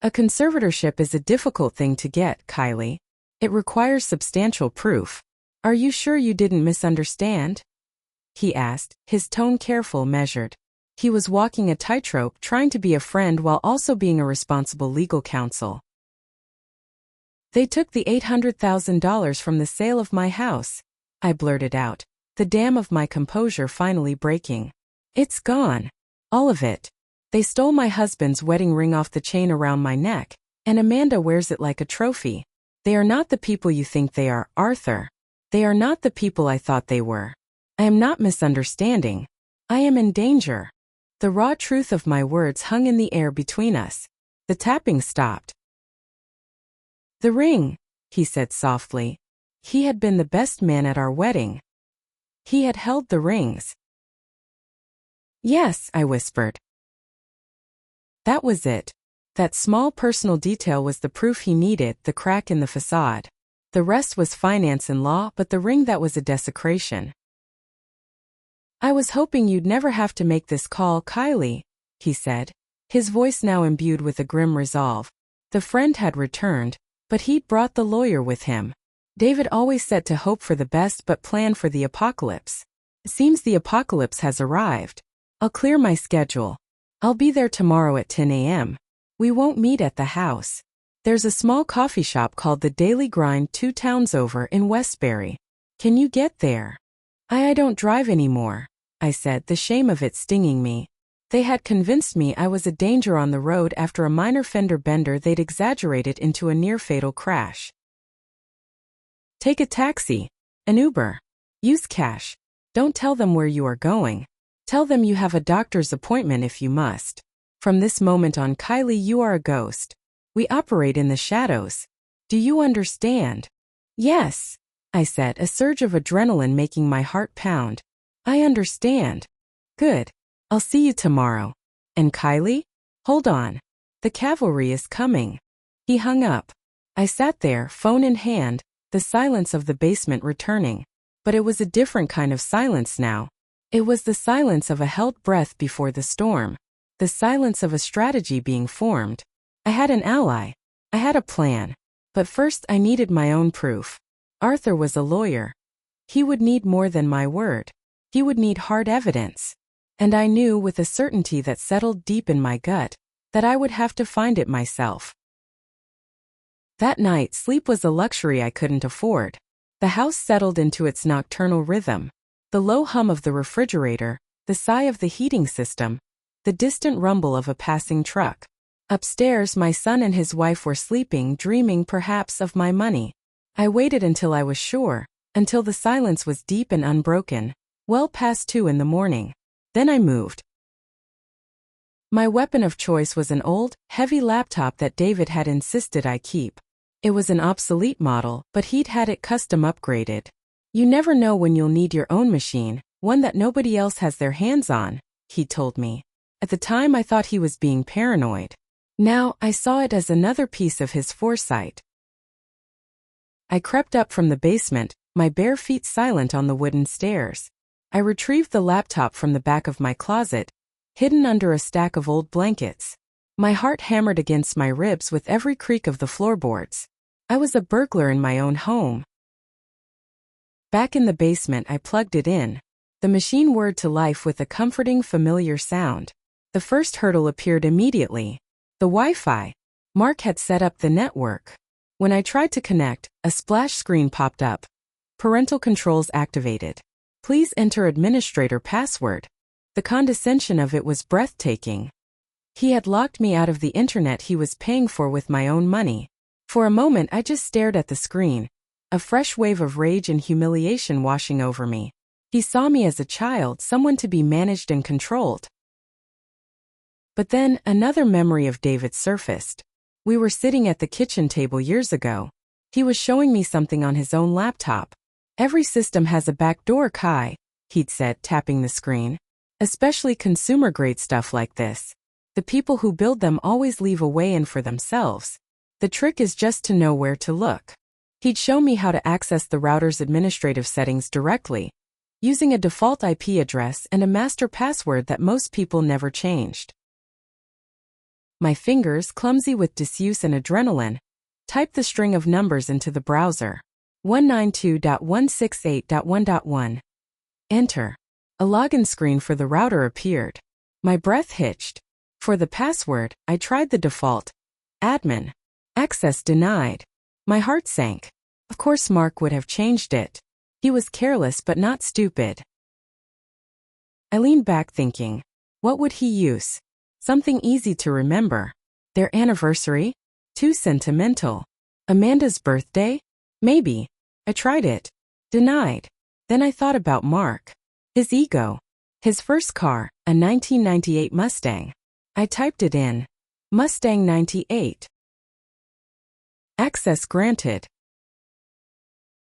A conservatorship is a difficult thing to get, Kylie. It requires substantial proof. Are you sure you didn't misunderstand? He asked, his tone careful, measured. He was walking a tightrope, trying to be a friend while also being a responsible legal counsel. They took the $800,000 from the sale of my house, I blurted out, the dam of my composure finally breaking. It's gone. All of it. They stole my husband's wedding ring off the chain around my neck, and Amanda wears it like a trophy. They are not the people you think they are, Arthur. They are not the people I thought they were. I am not misunderstanding. I am in danger. The raw truth of my words hung in the air between us. The tapping stopped. The ring, he said softly. He had been the best man at our wedding. He had held the rings. Yes, I whispered. That was it. That small personal detail was the proof he needed, the crack in the facade. The rest was finance and law, but the ring, that was a desecration. I was hoping you'd never have to make this call, Kylie, he said, his voice now imbued with a grim resolve. The friend had returned, but he'd brought the lawyer with him. David always said to hope for the best but plan for the apocalypse. It seems the apocalypse has arrived. I'll clear my schedule. I'll be there tomorrow at 10 a.m. We won't meet at the house. There's a small coffee shop called the Daily Grind 2 towns over in Westbury. Can you get there? I don't drive anymore, I said, the shame of it stinging me. They had convinced me I was a danger on the road after a minor fender bender they'd exaggerated into a near-fatal crash. Take a taxi, an Uber. Use cash. Don't tell them where you are going. Tell them you have a doctor's appointment if you must. From this moment on, Kylie, you are a ghost. We operate in the shadows. Do you understand? Yes, I said, a surge of adrenaline making my heart pound. I understand. Good. I'll see you tomorrow. And Kylie? Hold on. The cavalry is coming. He hung up. I sat there, phone in hand, the silence of the basement returning. But it was a different kind of silence now. It was the silence of a held breath before the storm. The silence of a strategy being formed. I had an ally. I had a plan. But first I needed my own proof. Arthur was a lawyer. He would need more than my word. He would need hard evidence. And I knew with a certainty that settled deep in my gut that I would have to find it myself. That night, sleep was a luxury I couldn't afford. The house settled into its nocturnal rhythm. The low hum of the refrigerator, the sigh of the heating system, the distant rumble of a passing truck. Upstairs, my son and his wife were sleeping, dreaming perhaps of my money. I waited until I was sure, until the silence was deep and unbroken, well past 2 in the morning. Then I moved. My weapon of choice was an old, heavy laptop that David had insisted I keep. It was an obsolete model, but he'd had it custom upgraded. You never know when you'll need your own machine, one that nobody else has their hands on, he told me. At the time I thought he was being paranoid. Now I saw it as another piece of his foresight. I crept up from the basement, my bare feet silent on the wooden stairs. I retrieved the laptop from the back of my closet, hidden under a stack of old blankets. My heart hammered against my ribs with every creak of the floorboards. I was a burglar in my own home. Back in the basement, I plugged it in. The machine whirred to life with a comforting, familiar sound. The first hurdle appeared immediately. The Wi-Fi. Mark had set up the network. When I tried to connect, a splash screen popped up. Parental controls activated. Please enter administrator password. The condescension of it was breathtaking. He had locked me out of the internet he was paying for with my own money. For a moment I just stared at the screen, a fresh wave of rage and humiliation washing over me. He saw me as a child, someone to be managed and controlled. But then, another memory of David surfaced. We were sitting at the kitchen table years ago. He was showing me something on his own laptop. Every system has a back door, Kai, he'd said, tapping the screen. Especially consumer-grade stuff like this. The people who build them always leave a way in for themselves. The trick is just to know where to look. He'd show me how to access the router's administrative settings directly, using a default IP address and a master password that most people never changed. My fingers, clumsy with disuse and adrenaline, typed the string of numbers into the browser. 192.168.1.1. Enter. A login screen for the router appeared. My breath hitched. For the password, I tried the default. Admin. Access denied. My heart sank. Of course Mark would have changed it. He was careless but not stupid. I leaned back thinking, what would he use? Something easy to remember. Their anniversary? Too sentimental. Amanda's birthday? Maybe. I tried it. Denied. Then I thought about Mark. His ego. His first car, a 1998 Mustang. I typed it in. Mustang 98. Access granted.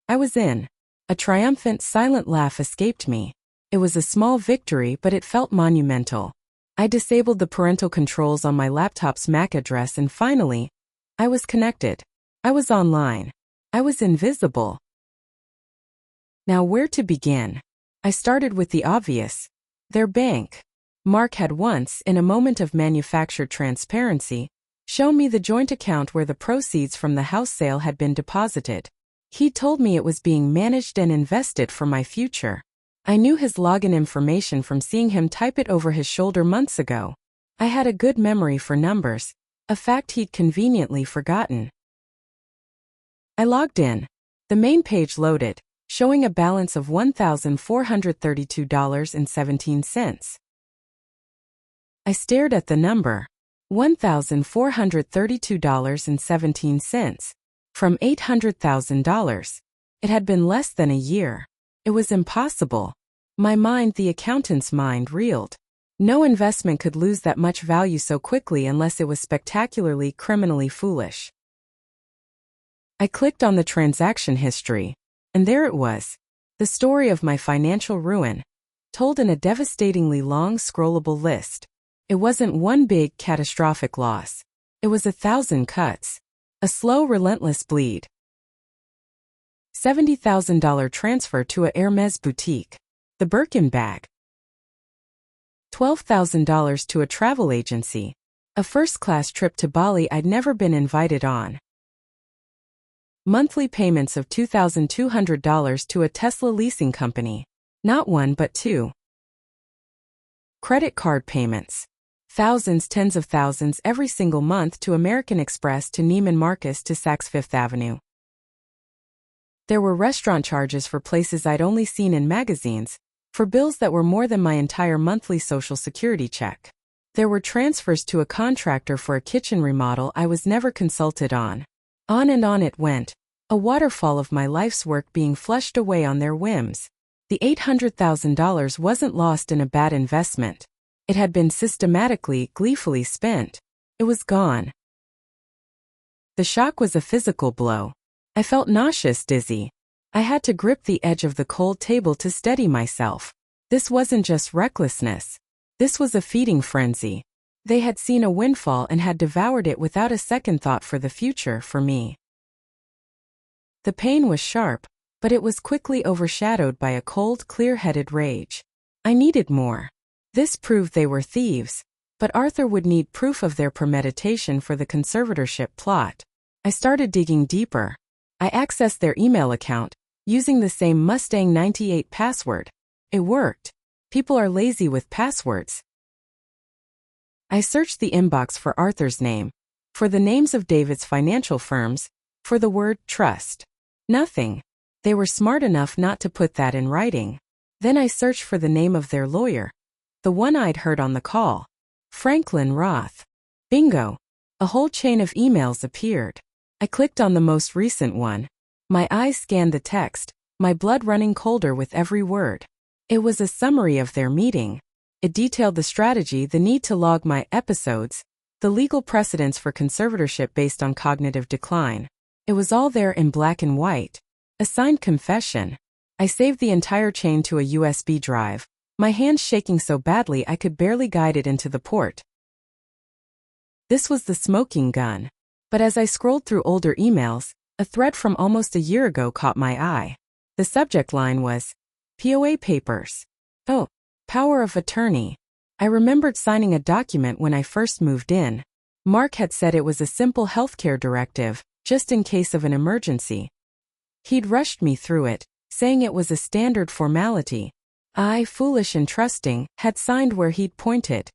I was in. A triumphant, silent laugh escaped me. It was a small victory, but it felt monumental. I disabled the parental controls on my laptop's MAC address and finally, I was connected. I was online. I was invisible. Now where to begin? I started with the obvious. Their bank. Mark had once, in a moment of manufactured transparency, shown me the joint account where the proceeds from the house sale had been deposited. He told me it was being managed and invested for my future. I knew his login information from seeing him type it over his shoulder months ago. I had a good memory for numbers, a fact he'd conveniently forgotten. I logged in. The main page loaded, showing a balance of $1,432.17. I stared at the number. $1,432.17. From $800,000. It had been less than a year. It was impossible. My mind, the accountant's mind, reeled. No investment could lose that much value so quickly unless it was spectacularly, criminally foolish. I clicked on the transaction history, and there it was. The story of my financial ruin, told in a devastatingly long, scrollable list. It wasn't one big, catastrophic loss. It was 1,000 cuts. A slow, relentless bleed. $70,000 transfer to a Hermès boutique. The Birkin bag. $12,000 to a travel agency. A first-class trip to Bali I'd never been invited on. Monthly payments of $2,200 to a Tesla leasing company. Not one but two. Credit card payments. Thousands, tens of thousands every single month to American Express to Neiman Marcus to Saks Fifth Avenue. There were restaurant charges for places I'd only seen in magazines, for bills that were more than my entire monthly Social Security check. There were transfers to a contractor for a kitchen remodel I was never consulted on. On and on it went, a waterfall of my life's work being flushed away on their whims. The $800,000 wasn't lost in a bad investment. It had been systematically, gleefully spent. It was gone. The shock was a physical blow. I felt nauseous, dizzy. I had to grip the edge of the cold table to steady myself. This wasn't just recklessness. This was a feeding frenzy. They had seen a windfall and had devoured it without a second thought for the future, for me. The pain was sharp, but it was quickly overshadowed by a cold, clear-headed rage. I needed more. This proved they were thieves, but Arthur would need proof of their premeditation for the conservatorship plot. I started digging deeper. I accessed their email account, using the same Mustang 98 password. It worked. People are lazy with passwords. I searched the inbox for Arthur's name, for the names of David's financial firms, for the word trust. Nothing. They were smart enough not to put that in writing. Then I searched for the name of their lawyer, the one I'd heard on the call. Franklin Roth. Bingo. A whole chain of emails appeared. I clicked on the most recent one. My eyes scanned the text, my blood running colder with every word. It was a summary of their meeting. It detailed the strategy, the need to log my episodes, the legal precedents for conservatorship based on cognitive decline. It was all there in black and white. A signed confession. I saved the entire chain to a USB drive, my hands shaking so badly I could barely guide it into the port. This was the smoking gun. But as I scrolled through older emails, a thread from almost a year ago caught my eye. The subject line was, POA papers. Oh, power of attorney. I remembered signing a document when I first moved in. Mark had said it was a simple healthcare directive, just in case of an emergency. He'd rushed me through it, saying it was a standard formality. I, foolish and trusting, had signed where he'd pointed.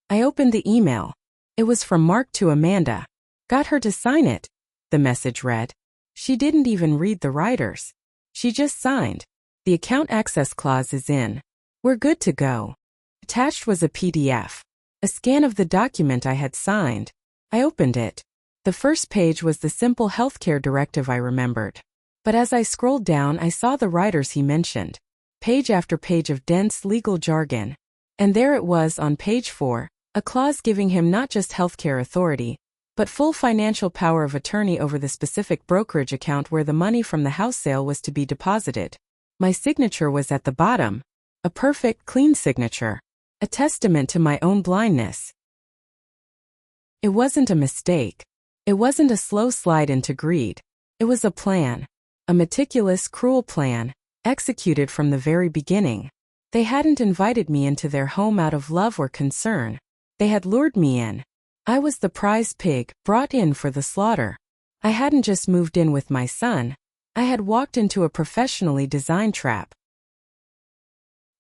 I opened the email. It was from Mark to Amanda. Got her to sign it, the message read. She didn't even read the writers. She just signed. The account access clause is in. We're good to go. Attached was a PDF. A scan of the document I had signed. I opened it. The first page was the simple healthcare directive I remembered. But as I scrolled down, I saw the writers he mentioned. Page after page of dense legal jargon. And there it was on page 4. A clause giving him not just healthcare authority, but full financial power of attorney over the specific brokerage account where the money from the house sale was to be deposited. My signature was at the bottom. A perfect, clean signature. A testament to my own blindness. It wasn't a mistake. It wasn't a slow slide into greed. It was a plan. A meticulous, cruel plan, executed from the very beginning. They hadn't invited me into their home out of love or concern. They had lured me in. I was the prize pig, brought in for the slaughter. I hadn't just moved in with my son. I had walked into a professionally designed trap.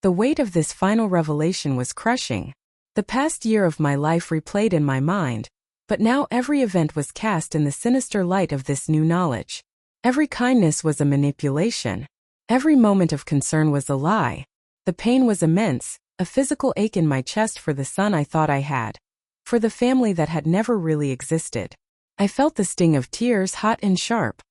The weight of this final revelation was crushing. The past year of my life replayed in my mind, but now every event was cast in the sinister light of this new knowledge. Every kindness was a manipulation. Every moment of concern was a lie. The pain was immense, a physical ache in my chest for the son I thought I had, for the family that had never really existed. I felt the sting of tears, hot and sharp.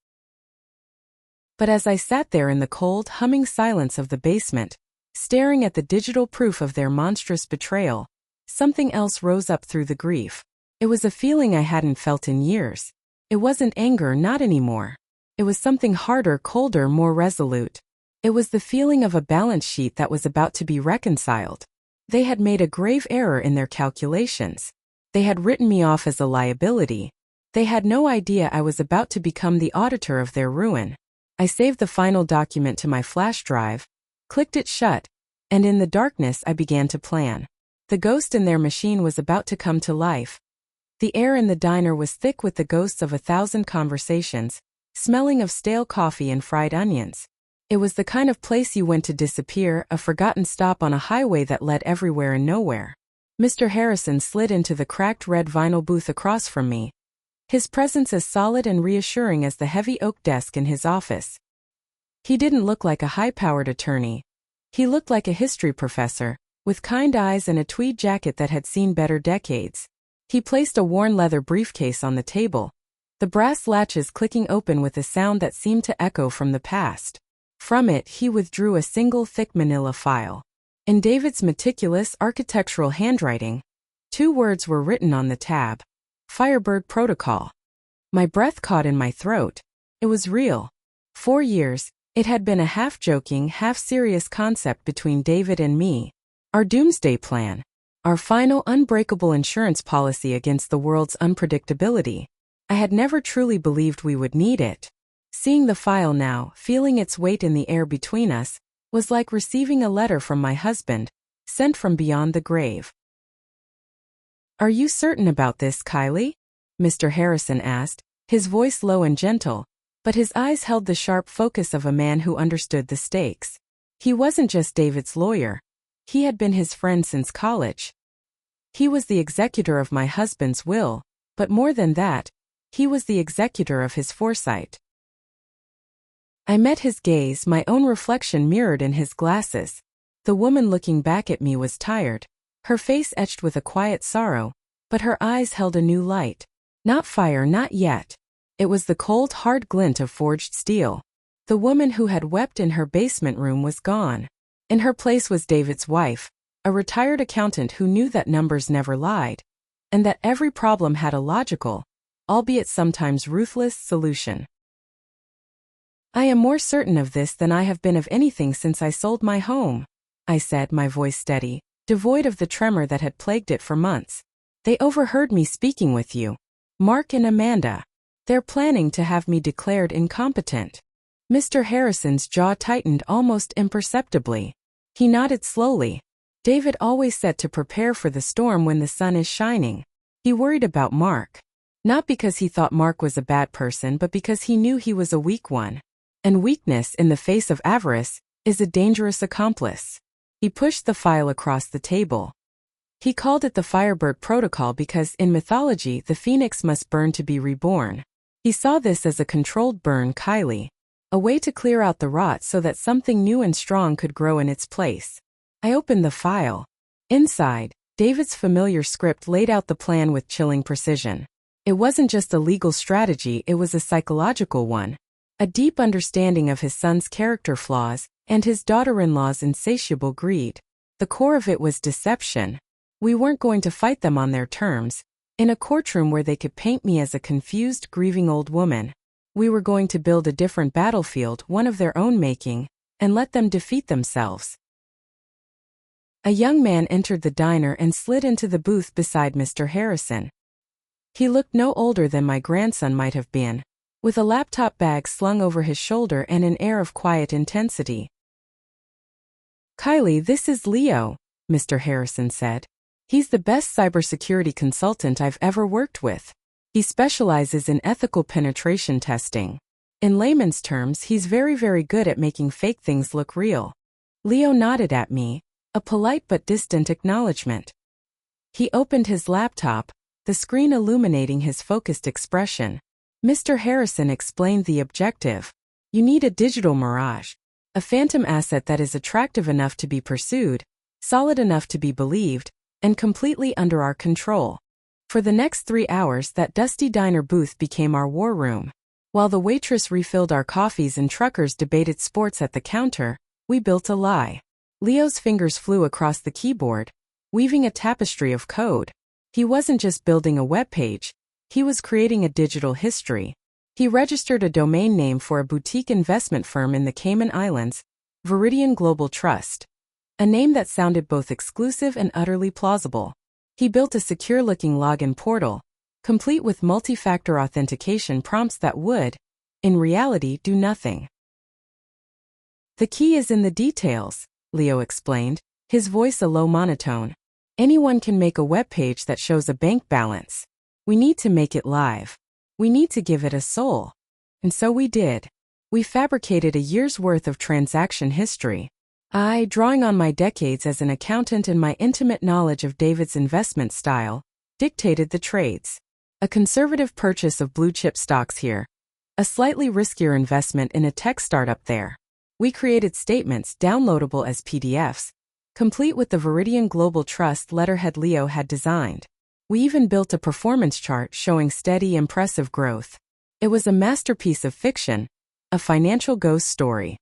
But as I sat there in the cold, humming silence of the basement, staring at the digital proof of their monstrous betrayal, something else rose up through the grief. It was a feeling I hadn't felt in years. It wasn't anger, not anymore. It was something harder, colder, more resolute. It was the feeling of a balance sheet that was about to be reconciled. They had made a grave error in their calculations. They had written me off as a liability. They had no idea I was about to become the auditor of their ruin. I saved the final document to my flash drive, clicked it shut, and in the darkness I began to plan. The ghost in their machine was about to come to life. The air in the diner was thick with the ghosts of 1,000 conversations, smelling of stale coffee and fried onions. It was the kind of place you went to disappear, a forgotten stop on a highway that led everywhere and nowhere. Mr. Harrison slid into the cracked red vinyl booth across from me, his presence as solid and reassuring as the heavy oak desk in his office. He didn't look like a high-powered attorney. He looked like a history professor, with kind eyes and a tweed jacket that had seen better decades. He placed a worn leather briefcase on the table, the brass latches clicking open with a sound that seemed to echo from the past. From it he withdrew a single thick manila file. In David's meticulous architectural handwriting, 2 words were written on the tab: Firebird Protocol. My breath caught in my throat. It was real. 4 years, it had been a half-joking, half-serious concept between David and me. Our doomsday plan. Our final unbreakable insurance policy against the world's unpredictability. I had never truly believed we would need it. Seeing the file now, feeling its weight in the air between us, was like receiving a letter from my husband, sent from beyond the grave. "Are you certain about this, Kylie?" Mr. Harrison asked, his voice low and gentle, but his eyes held the sharp focus of a man who understood the stakes. He wasn't just David's lawyer. He had been his friend since college. He was the executor of my husband's will, but more than that, he was the executor of his foresight. I met his gaze, my own reflection mirrored in his glasses. The woman looking back at me was tired, her face etched with a quiet sorrow, but her eyes held a new light. Not fire, not yet. It was the cold, hard glint of forged steel. The woman who had wept in her basement room was gone. In her place was David's wife, a retired accountant who knew that numbers never lied, and that every problem had a logical, albeit sometimes ruthless, solution. "I am more certain of this than I have been of anything since I sold my home," I said, my voice steady, devoid of the tremor that had plagued it for months. "They overheard me speaking with you. Mark and Amanda. They're planning to have me declared incompetent." Mr. Harrison's jaw tightened almost imperceptibly. He nodded slowly. David always said to prepare for the storm when the sun is shining. He worried about Mark. Not because he thought Mark was a bad person, but because he knew he was a weak one. And weakness in the face of avarice is a dangerous accomplice. He pushed the file across the table. He called it the Firebird Protocol because, in mythology, the phoenix must burn to be reborn. He saw this as a controlled burn, Kylie. A way to clear out the rot so that something new and strong could grow in its place. I opened the file. Inside, David's familiar script laid out the plan with chilling precision. It wasn't just a legal strategy, it was a psychological one. A deep understanding of his son's character flaws and his daughter-in-law's insatiable greed. The core of it was deception. We weren't going to fight them on their terms, in a courtroom where they could paint me as a confused, grieving old woman. We were going to build a different battlefield, one of their own making, and let them defeat themselves. A young man entered the diner and slid into the booth beside Mr. Harrison. He looked no older than my grandson might have been, with a laptop bag slung over his shoulder and an air of quiet intensity. "Kylie, this is Leo," Mr. Harrison said. "He's the best cybersecurity consultant I've ever worked with. He specializes in ethical penetration testing. In layman's terms, he's very, very good at making fake things look real." Leo nodded at me, a polite but distant acknowledgement. He opened his laptop, the screen illuminating his focused expression. Mr. Harrison explained the objective. "You need a digital mirage, a phantom asset that is attractive enough to be pursued, solid enough to be believed, and completely under our control. For the next 3 hours, that dusty diner booth became our war room. While the waitress refilled our coffees and truckers debated sports at the counter, we built a lie. Leo's fingers flew across the keyboard, weaving a tapestry of code. He wasn't just building a web page, he was creating a digital history. He registered a domain name for a boutique investment firm in the Cayman Islands, Viridian Global Trust. A name that sounded both exclusive and utterly plausible. He built a secure-looking login portal, complete with multi-factor authentication prompts that would, in reality, do nothing. The key is in the details, Leo explained, his voice a low monotone. Anyone can make a web page that shows a bank balance. We need to make it live. We need to give it a soul. And so we did. We fabricated a year's worth of transaction history. I, drawing on my decades as an accountant and my intimate knowledge of David's investment style, dictated the trades. A conservative purchase of blue-chip stocks here. A slightly riskier investment in a tech startup there. We created statements downloadable as PDFs, complete with the Viridian Global Trust letterhead Leo had designed. We even built a performance chart showing steady, impressive growth. It was a masterpiece of fiction, a financial ghost story.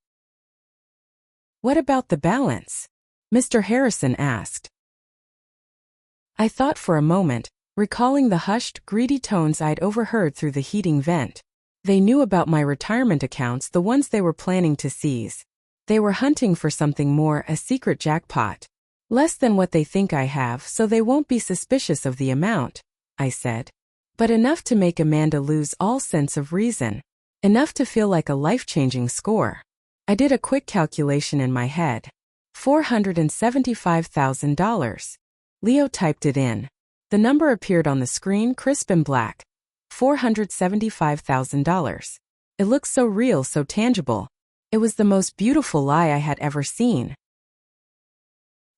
What about the balance? Mr. Harrison asked. I thought for a moment, recalling the hushed, greedy tones I'd overheard through the heating vent. They knew about my retirement accounts, the ones they were planning to seize. They were hunting for something more, a secret jackpot. Less than what they think I have, so they won't be suspicious of the amount, I said. But enough to make Amanda lose all sense of reason. Enough to feel like a life-changing score. I did a quick calculation in my head. $475,000. Leo typed it in. The number appeared on the screen, crisp and black. $475,000. It looked so real, so tangible. It was the most beautiful lie I had ever seen.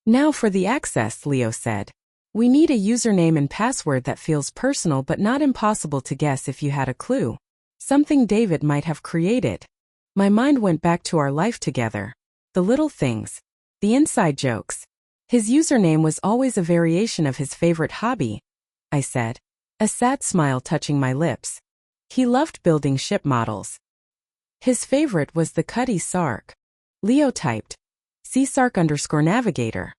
Now for the access, Leo said. We need a username and password that feels personal but not impossible to guess if you had a clue. Something David might have created. My mind went back to our life together. The little things. The inside jokes. His username was always a variation of his favorite hobby, I said, a sad smile touching my lips. He loved building ship models. His favorite was the Cuddy Sark. Leo typed, _Navigator.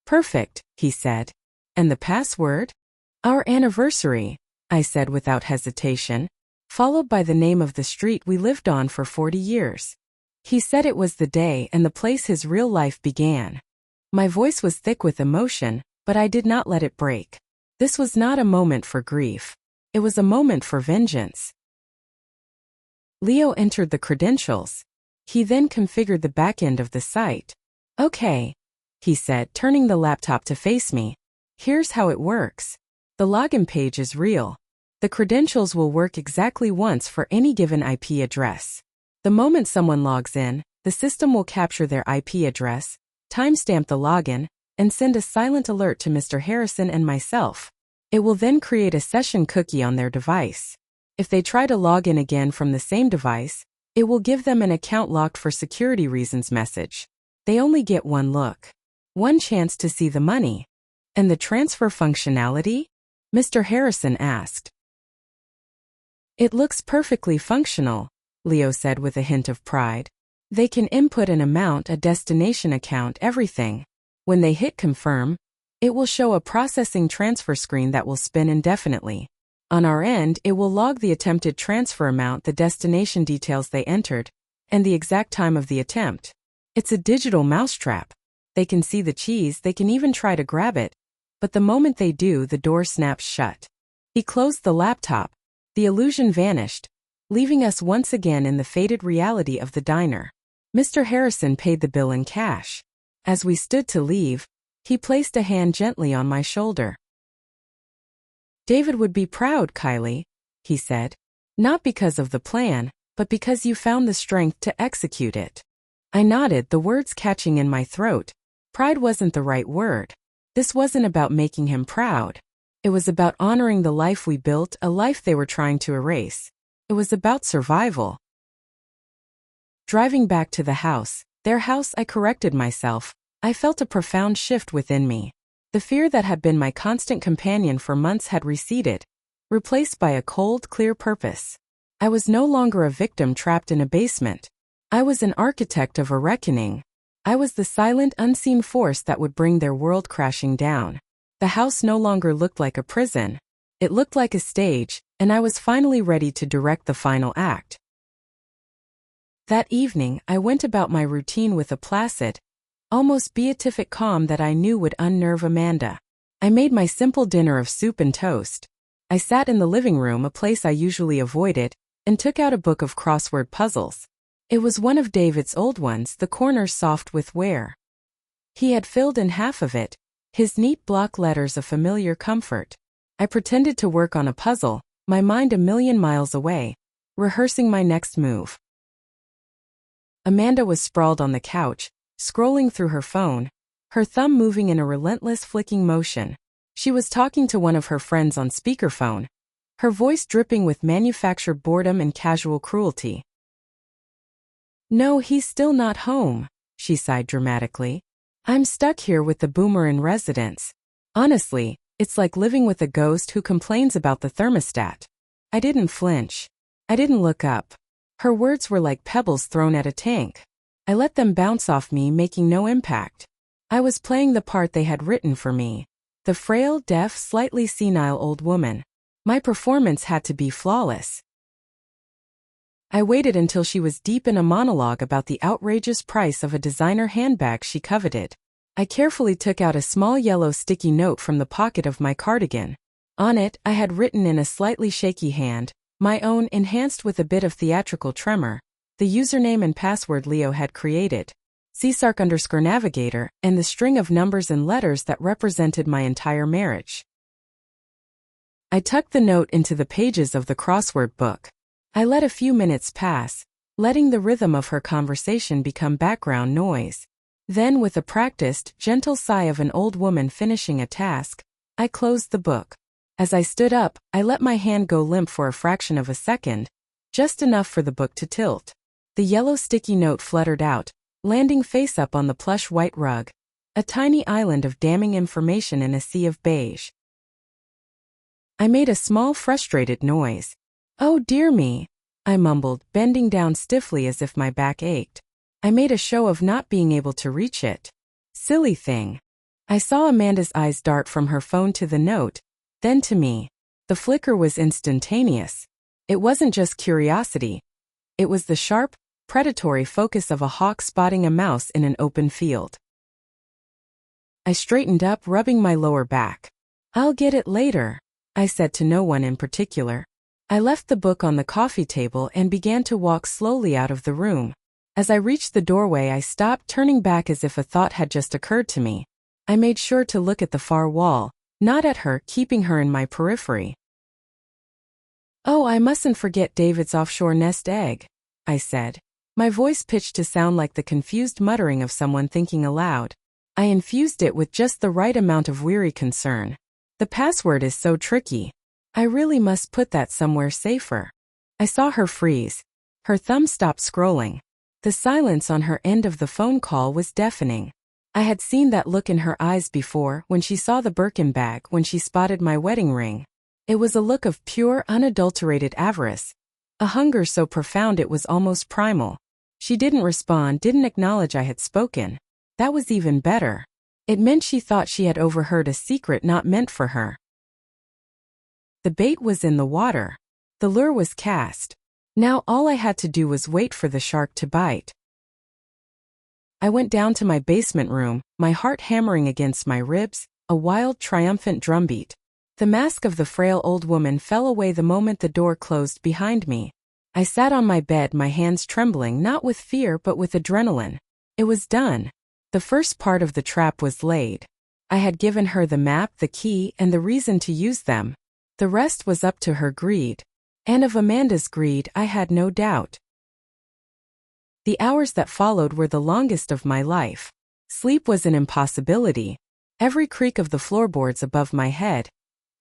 Perfect, he said. And the password? Our anniversary, I said without hesitation, followed by the name of the street we lived on for 40 years. He said it was the day and the place his real life began. My voice was thick with emotion, but I did not let it break. This was not a moment for grief. It was a moment for vengeance. Leo entered the credentials. He then configured the back end of the site. Okay, he said, turning the laptop to face me. Here's how it works. The login page is real. The credentials will work exactly once for any given IP address. The moment someone logs in, the system will capture their IP address, timestamp the login, and send a silent alert to Mr. Harrison and myself. It will then create a session cookie on their device. If they try to log in again from the same device, it will give them an account locked for security reasons message. They only get one look. One chance to see the money. And the transfer functionality? Mr. Harrison asked. It looks perfectly functional, Leo said with a hint of pride. They can input an amount, a destination account, everything. When they hit confirm, it will show a processing transfer screen that will spin indefinitely. On our end, it will log the attempted transfer amount, the destination details they entered, and the exact time of the attempt. It's a digital mousetrap. They can see the cheese, they can even try to grab it, but the moment they do, the door snaps shut. He closed the laptop. The illusion vanished, leaving us once again in the faded reality of the diner. Mr. Harrison paid the bill in cash. As we stood to leave, he placed a hand gently on my shoulder. David would be proud, Kylie, he said. Not because of the plan, but because you found the strength to execute it. I nodded, the words catching in my throat. Pride wasn't the right word. This wasn't about making him proud. It was about honoring the life we built, a life they were trying to erase. It was about survival. Driving back to the house, their house, I corrected myself. I felt a profound shift within me. The fear that had been my constant companion for months had receded, replaced by a cold, clear purpose. I was no longer a victim trapped in a basement. I was an architect of a reckoning. I was the silent, unseen force that would bring their world crashing down. The house no longer looked like a prison. It looked like a stage, and I was finally ready to direct the final act. That evening, I went about my routine with a placid, almost beatific calm that I knew would unnerve Amanda. I made my simple dinner of soup and toast. I sat in the living room, a place I usually avoided, and took out a book of crossword puzzles. It was one of David's old ones, the corners soft with wear. He had filled in half of it, his neat block letters a familiar comfort. I pretended to work on a puzzle, my mind a million miles away, rehearsing my next move. Amanda was sprawled on the couch, scrolling through her phone, her thumb moving in a relentless flicking motion. She was talking to one of her friends on speakerphone, her voice dripping with manufactured boredom and casual cruelty. "No, he's still not home," she sighed dramatically. "I'm stuck here with the boomer in residence. Honestly, it's like living with a ghost who complains about the thermostat." I didn't flinch. I didn't look up. Her words were like pebbles thrown at a tank. I let them bounce off me, making no impact. I was playing the part they had written for me. The frail, deaf, slightly senile old woman. My performance had to be flawless. I waited until she was deep in a monologue about the outrageous price of a designer handbag she coveted. I carefully took out a small yellow sticky note from the pocket of my cardigan. On it, I had written in a slightly shaky hand, my own, enhanced with a bit of theatrical tremor, the username and password Leo had created, _navigator, and the string of numbers and letters that represented my entire marriage. I tucked the note into the pages of the crossword book. I let a few minutes pass, letting the rhythm of her conversation become background noise. Then, with a practiced, gentle sigh of an old woman finishing a task, I closed the book. As I stood up, I let my hand go limp for a fraction of a second, just enough for the book to tilt. The yellow sticky note fluttered out, landing face up on the plush white rug, a tiny island of damning information in a sea of beige. I made a small frustrated noise. "Oh dear me," I mumbled, bending down stiffly as if my back ached. I made a show of not being able to reach it. Silly thing. I saw Amanda's eyes dart from her phone to the note, then to me. The flicker was instantaneous. It wasn't just curiosity. It was the sharp, predatory focus of a hawk spotting a mouse in an open field. I straightened up, rubbing my lower back. "I'll get it later," I said to no one in particular. I left the book on the coffee table and began to walk slowly out of the room. As I reached the doorway, I stopped, turning back as if a thought had just occurred to me. I made sure to look at the far wall, not at her, keeping her in my periphery. "Oh, I mustn't forget David's offshore nest egg," I said, my voice pitched to sound like the confused muttering of someone thinking aloud. I infused it with just the right amount of weary concern. "The password is so tricky. I really must put that somewhere safer." I saw her freeze. Her thumb stopped scrolling. The silence on her end of the phone call was deafening. I had seen that look in her eyes before, when she saw the Birkin bag, when she spotted my wedding ring. It was a look of pure, unadulterated avarice. A hunger so profound it was almost primal. She didn't respond, didn't acknowledge I had spoken. That was even better. It meant she thought she had overheard a secret not meant for her. The bait was in the water. The lure was cast. Now all I had to do was wait for the shark to bite. I went down to my basement room, my heart hammering against my ribs, a wild, triumphant drumbeat. The mask of the frail old woman fell away the moment the door closed behind me. I sat on my bed, my hands trembling, not with fear but with adrenaline. It was done. The first part of the trap was laid. I had given her the map, the key, and the reason to use them. The rest was up to her greed. And of Amanda's greed I had no doubt. The hours that followed were the longest of my life. Sleep was an impossibility. Every creak of the floorboards above my head,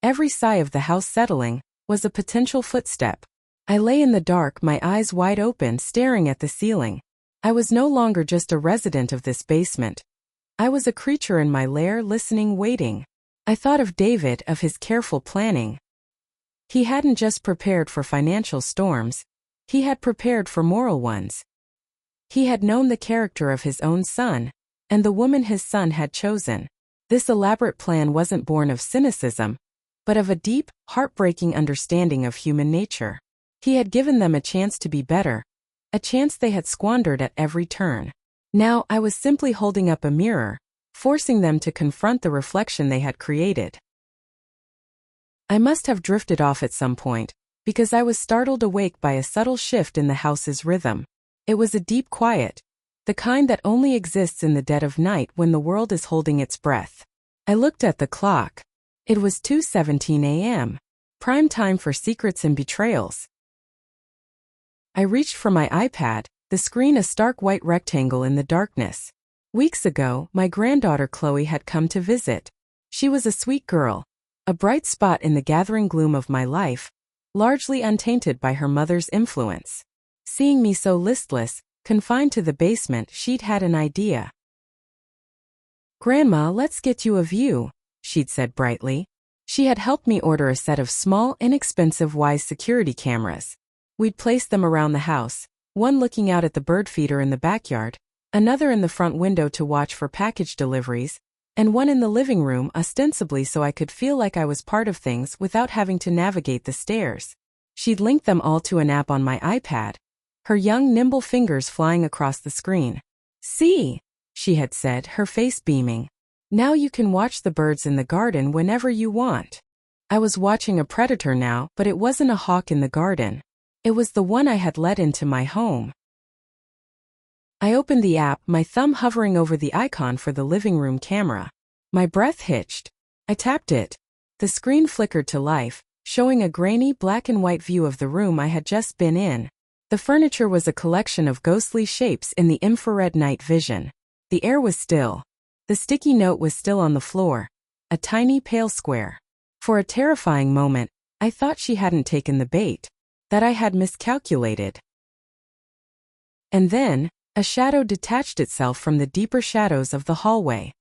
every sigh of the house settling, was a potential footstep. I lay in the dark, my eyes wide open, staring at the ceiling. I was no longer just a resident of this basement. I was a creature in my lair, listening, waiting. I thought of David, of his careful planning. He hadn't just prepared for financial storms, he had prepared for moral ones. He had known the character of his own son, and the woman his son had chosen. This elaborate plan wasn't born of cynicism, but of a deep, heartbreaking understanding of human nature. He had given them a chance to be better, a chance they had squandered at every turn. Now I was simply holding up a mirror, forcing them to confront the reflection they had created. I must have drifted off at some point, because I was startled awake by a subtle shift in the house's rhythm. It was a deep quiet, the kind that only exists in the dead of night when the world is holding its breath. I looked at the clock. It was 2:17 a.m., prime time for secrets and betrayals. I reached for my iPad, the screen a stark white rectangle in the darkness. Weeks ago, my granddaughter Chloe had come to visit. She was a sweet girl, a bright spot in the gathering gloom of my life, largely untainted by her mother's influence. Seeing me so listless, confined to the basement, she'd had an idea. "Grandma, let's get you a view," she'd said brightly. She had helped me order a set of small, inexpensive Wise security cameras. We'd placed them around the house, one looking out at the bird feeder in the backyard, another in the front window to watch for package deliveries, and one in the living room ostensibly so I could feel like I was part of things without having to navigate the stairs. She'd linked them all to an app on my iPad, her young, nimble fingers flying across the screen. "See," she had said, her face beaming. "Now you can watch the birds in the garden whenever you want." I was watching a predator now, but it wasn't a hawk in the garden. It was the one I had let into my home. I opened the app, my thumb hovering over the icon for the living room camera. My breath hitched. I tapped it. The screen flickered to life, showing a grainy black and white view of the room I had just been in. The furniture was a collection of ghostly shapes in the infrared night vision. The air was still. The sticky note was still on the floor, a tiny pale square. For a terrifying moment, I thought she hadn't taken the bait, that I had miscalculated. And then, a shadow detached itself from the deeper shadows of the hallway.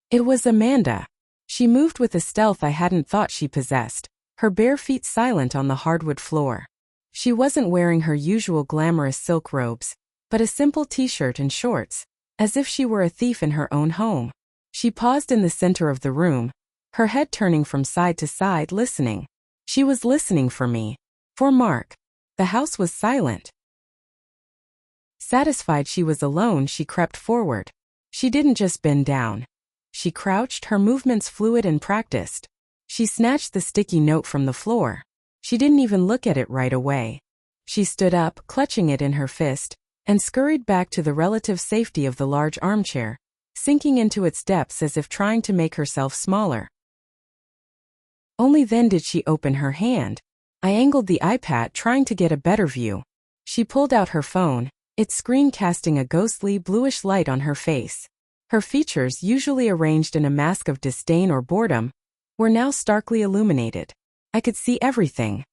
It was Amanda. She moved with a stealth I hadn't thought she possessed, her bare feet silent on the hardwood floor. She wasn't wearing her usual glamorous silk robes, but a simple t-shirt and shorts, as if she were a thief in her own home. She paused in the center of the room, her head turning from side to side, listening. She was listening for me. For Mark. The house was silent. Satisfied she was alone, she crept forward. She didn't just bend down. She crouched, her movements fluid and practiced. She snatched the sticky note from the floor. She didn't even look at it right away. She stood up, clutching it in her fist, and scurried back to the relative safety of the large armchair, sinking into its depths as if trying to make herself smaller. Only then did she open her hand. I angled the iPad, trying to get a better view. She pulled out her phone, its screen casting a ghostly bluish light on her face. Her features, usually arranged in a mask of disdain or boredom, were now starkly illuminated. I could see everything.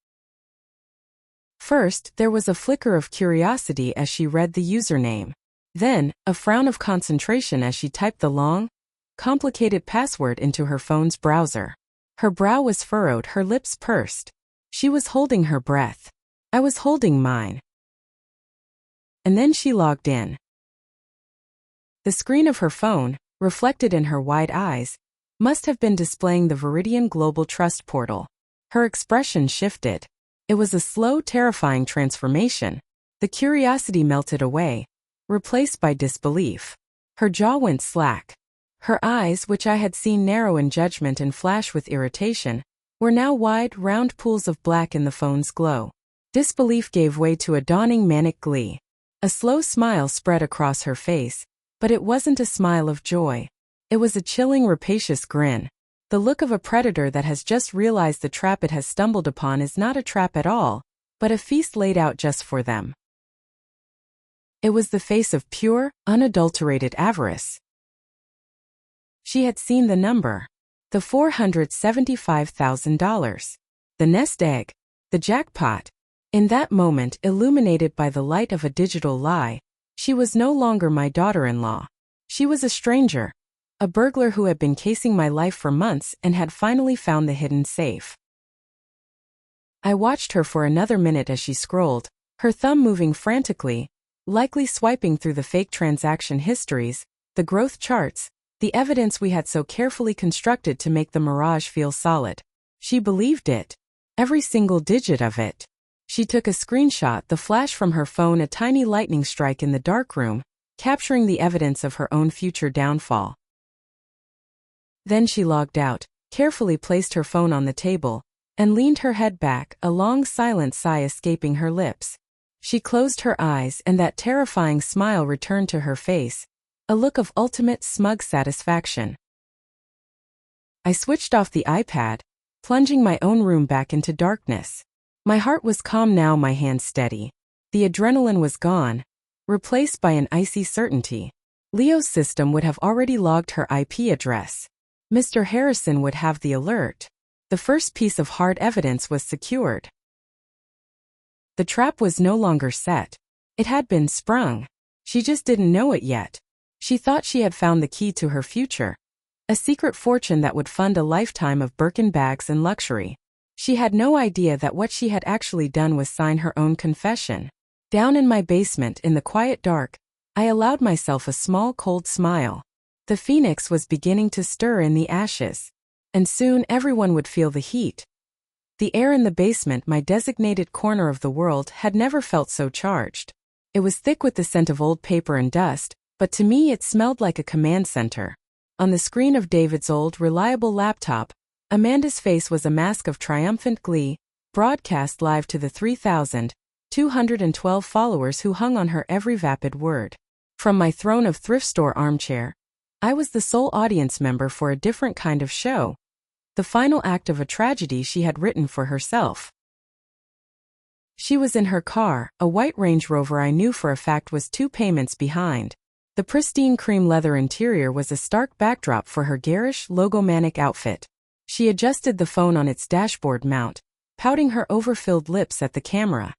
First, there was a flicker of curiosity as she read the username. Then, a frown of concentration as she typed the long, complicated password into her phone's browser. Her brow was furrowed, her lips pursed. She was holding her breath. I was holding mine. And then she logged in. The screen of her phone, reflected in her wide eyes, must have been displaying the Viridian Global Trust portal. Her expression shifted. It was a slow, terrifying transformation. The curiosity melted away, replaced by disbelief. Her jaw went slack. Her eyes, which I had seen narrow in judgment and flash with irritation, were now wide, round pools of black in the phone's glow. Disbelief gave way to a dawning manic glee. A slow smile spread across her face, but it wasn't a smile of joy. It was a chilling, rapacious grin. The look of a predator that has just realized the trap it has stumbled upon is not a trap at all, but a feast laid out just for them. It was the face of pure, unadulterated avarice. She had seen the number. The $475,000. The nest egg. The jackpot. In that moment, illuminated by the light of a digital lie, she was no longer my daughter-in-law. She She was a stranger. A burglar who had been casing my life for months and had finally found the hidden safe. I watched her for another minute as she scrolled, her thumb moving frantically, likely swiping through the fake transaction histories, the growth charts, the evidence we had so carefully constructed to make the mirage feel solid. She believed it. Every single digit of it. She took a screenshot, the flash from her phone, a tiny lightning strike in the darkroom, capturing the evidence of her own future downfall. Then she logged out, carefully placed her phone on the table, and leaned her head back, a long silent sigh escaping her lips. She closed her eyes and that terrifying smile returned to her face, a look of ultimate smug satisfaction. I switched off the iPad, plunging my own room back into darkness. My heart was calm now, my hands steady. The adrenaline was gone, replaced by an icy certainty. Leo's system would have already logged her IP address. Mr. Harrison would have the alert. The first piece of hard evidence was secured. The trap was no longer set. It had been sprung. She just didn't know it yet. She thought she had found the key to her future. A secret fortune that would fund a lifetime of Birkin bags and luxury. She had no idea that what she had actually done was sign her own confession. Down in my basement in the quiet dark, I allowed myself a small cold smile. The phoenix was beginning to stir in the ashes. And soon everyone would feel the heat. The air in the basement, my designated corner of the world, had never felt so charged. It was thick with the scent of old paper and dust, but to me it smelled like a command center. On the screen of David's old, reliable laptop, Amanda's face was a mask of triumphant glee, broadcast live to the 3,212 followers who hung on her every vapid word. From my throne of thrift store armchair, I was the sole audience member for a different kind of show. The final act of a tragedy she had written for herself. She was in her car, a white Range Rover I knew for a fact was 2 payments behind. The pristine cream leather interior was a stark backdrop for her garish, logomanic outfit. She adjusted the phone on its dashboard mount, pouting her overfilled lips at the camera.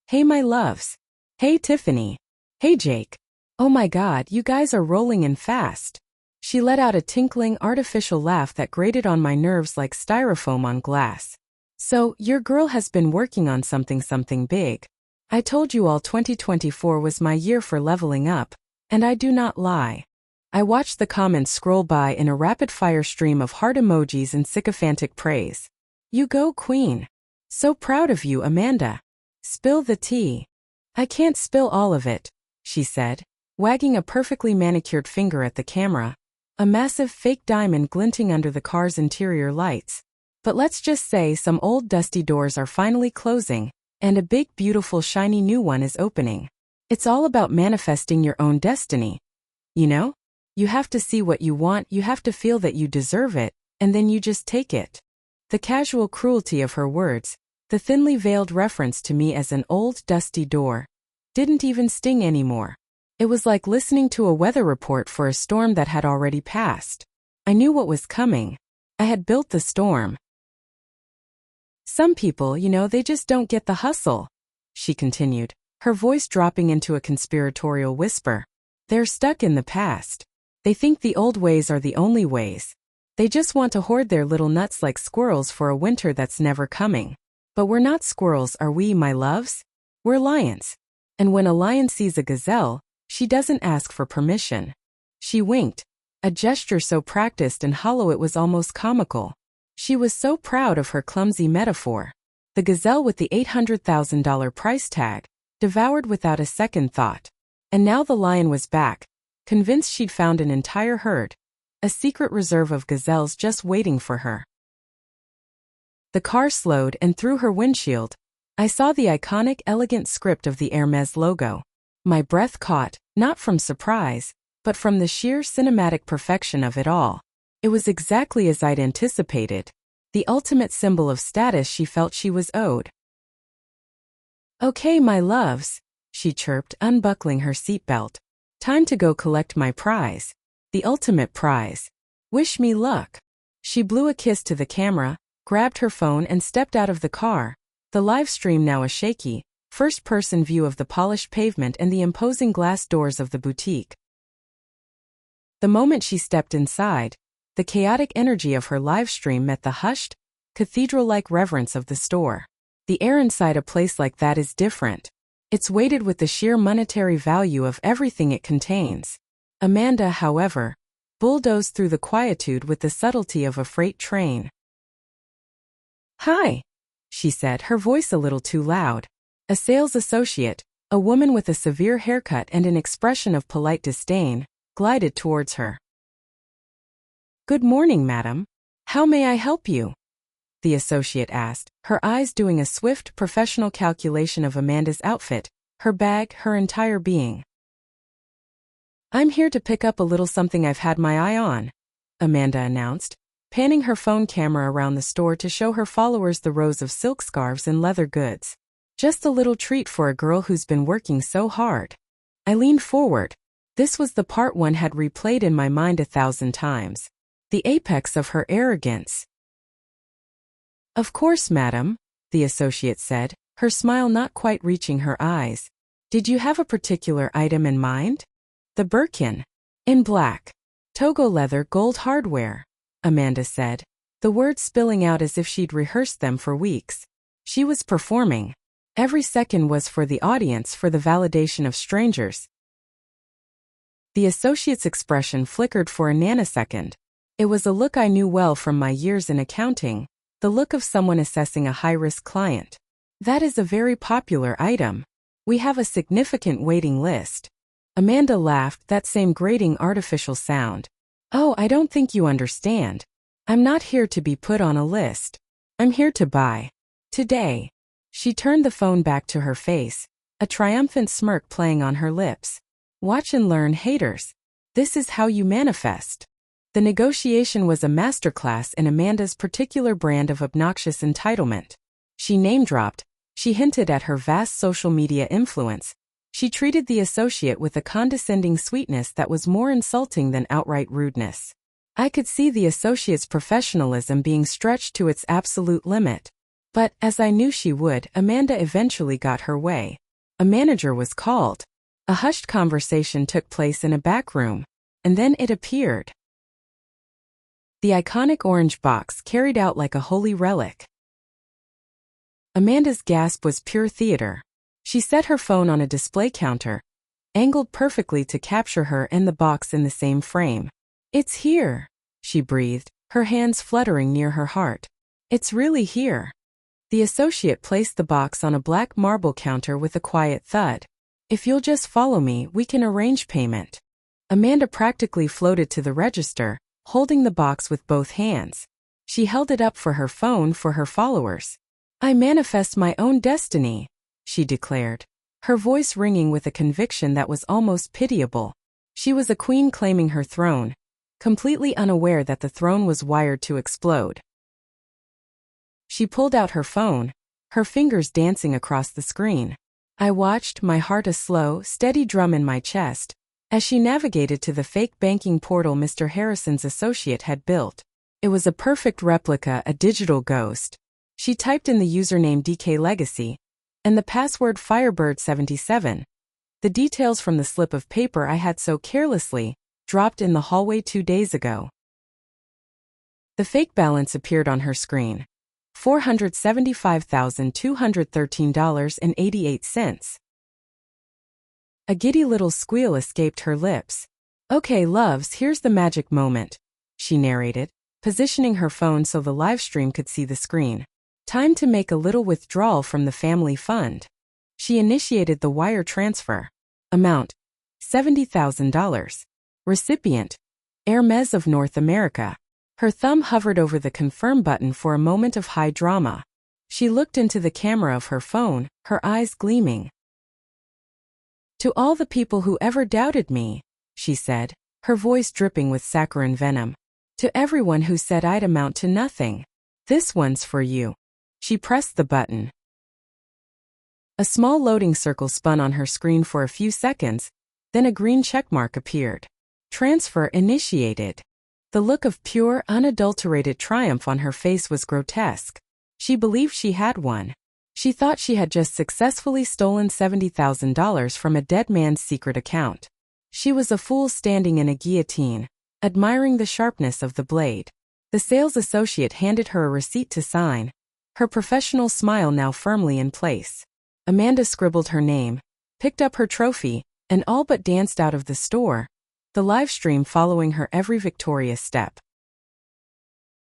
"Hey my loves. Hey Tiffany. Hey Jake. Oh my god, you guys are rolling in fast." She let out a tinkling, artificial laugh that grated on my nerves like styrofoam on glass. "So, your girl has been working on something big. I told you all 2024 was my year for leveling up, and I do not lie." I watched the comments scroll by in a rapid-fire stream of heart emojis and sycophantic praise. "You go, queen. So proud of you, Amanda. Spill the tea." "I can't spill all of it," she said, wagging a perfectly manicured finger at the camera, a massive fake diamond glinting under the car's interior lights. "But let's just say some old dusty doors are finally closing, and a big beautiful shiny new one is opening. It's all about manifesting your own destiny. You know? You have to see what you want, you have to feel that you deserve it, and then you just take it." The casual cruelty of her words, the thinly veiled reference to me as an old dusty door, didn't even sting anymore. It was like listening to a weather report for a storm that had already passed. I knew what was coming. I had built the storm. "Some people, they just don't get the hustle," she continued, her voice dropping into a conspiratorial whisper. "They're stuck in the past. They think the old ways are the only ways. They just want to hoard their little nuts like squirrels for a winter that's never coming. But we're not squirrels, are we, my loves? We're lions. And when a lion sees a gazelle, she doesn't ask for permission." She winked, a gesture so practiced and hollow it was almost comical. She was so proud of her clumsy metaphor. The gazelle with the $800,000 price tag, devoured without a second thought. And now the lion was back, convinced she'd found an entire herd, a secret reserve of gazelles just waiting for her. The car slowed and through her windshield, I saw the iconic, elegant script of the Hermes logo. My breath caught, not from surprise, but from the sheer cinematic perfection of it all. It was exactly as I'd anticipated, the ultimate symbol of status she felt she was owed. "Okay, my loves," she chirped, unbuckling her seatbelt. "Time to go collect my prize. The ultimate prize. Wish me luck." She blew a kiss to the camera, grabbed her phone and stepped out of the car, the live stream now a shaky, first-person view of the polished pavement and the imposing glass doors of the boutique. The moment she stepped inside, the chaotic energy of her live stream met the hushed, cathedral-like reverence of the store. The air inside a place like that is different. It's weighted with the sheer monetary value of everything it contains. Amanda, however, bulldozed through the quietude with the subtlety of a freight train. "Hi," she said, her voice a little too loud. A sales associate, a woman with a severe haircut and an expression of polite disdain, glided towards her. "Good morning, madam. How may I help you?" the associate asked, her eyes doing a swift, professional calculation of Amanda's outfit, her bag, her entire being. "I'm here to pick up a little something I've had my eye on," Amanda announced, panning her phone camera around the store to show her followers the rows of silk scarves and leather goods. "Just a little treat for a girl who's been working so hard." I leaned forward. This was the part one had replayed in my mind 1,000 times. The apex of her arrogance. "Of course, madam," the associate said, her smile not quite reaching her eyes. "Did you have a particular item in mind?" "The Birkin. In black. Togo leather gold hardware," Amanda said, the words spilling out as if she'd rehearsed them for weeks. She was performing. Every second was for the audience, for the validation of strangers. The associate's expression flickered for a nanosecond. It was a look I knew well from my years in accounting, the look of someone assessing a high-risk client. "That is a very popular item. We have a significant waiting list." Amanda laughed, that same grating artificial sound. "Oh, I don't think you understand. I'm not here to be put on a list. I'm here to buy. Today." She turned the phone back to her face, a triumphant smirk playing on her lips. "Watch and learn, haters. This is how you manifest." The negotiation was a masterclass in Amanda's particular brand of obnoxious entitlement. She name-dropped, she hinted at her vast social media influence, she treated the associate with a condescending sweetness that was more insulting than outright rudeness. I could see the associate's professionalism being stretched to its absolute limit. But, as I knew she would, Amanda eventually got her way. A manager was called. A hushed conversation took place in a back room, and then it appeared. The iconic orange box carried out like a holy relic. Amanda's gasp was pure theater. She set her phone on a display counter, angled perfectly to capture her and the box in the same frame. "It's here," she breathed, her hands fluttering near her heart. "It's really here." The associate placed the box on a black marble counter with a quiet thud. "If you'll just follow me, we can arrange payment." Amanda practically floated to the register, holding the box with both hands. She held it up for her phone for her followers. "I manifest my own destiny," she declared, her voice ringing with a conviction that was almost pitiable. She was a queen claiming her throne, completely unaware that the throne was wired to explode. She pulled out her phone, her fingers dancing across the screen. I watched, my heart a slow, steady drum in my chest, as she navigated to the fake banking portal Mr. Harrison's associate had built. It was a perfect replica, a digital ghost. She typed in the username DK Legacy, and the password Firebird77, the details from the slip of paper I had so carelessly dropped in the hallway 2 days ago. The fake balance appeared on her screen. $475,213.88. A giddy little squeal escaped her lips. "Okay, loves, here's the magic moment," she narrated, positioning her phone so the live stream could see the screen. "Time to make a little withdrawal from the family fund." She initiated the wire transfer. Amount: $70,000. Recipient: Hermes of North America. Her thumb hovered over the confirm button for a moment of high drama. She looked into the camera of her phone, her eyes gleaming. "To all the people who ever doubted me," she said, her voice dripping with saccharine venom. "To everyone who said I'd amount to nothing. This one's for you." She pressed the button. A small loading circle spun on her screen for a few seconds, then a green checkmark appeared. Transfer initiated. The look of pure, unadulterated triumph on her face was grotesque. She believed she had won. She thought she had just successfully stolen $70,000 from a dead man's secret account. She was a fool standing in a guillotine, admiring the sharpness of the blade. The sales associate handed her a receipt to sign, her professional smile now firmly in place. Amanda scribbled her name, picked up her trophy, and all but danced out of the store, the live stream following her every victorious step.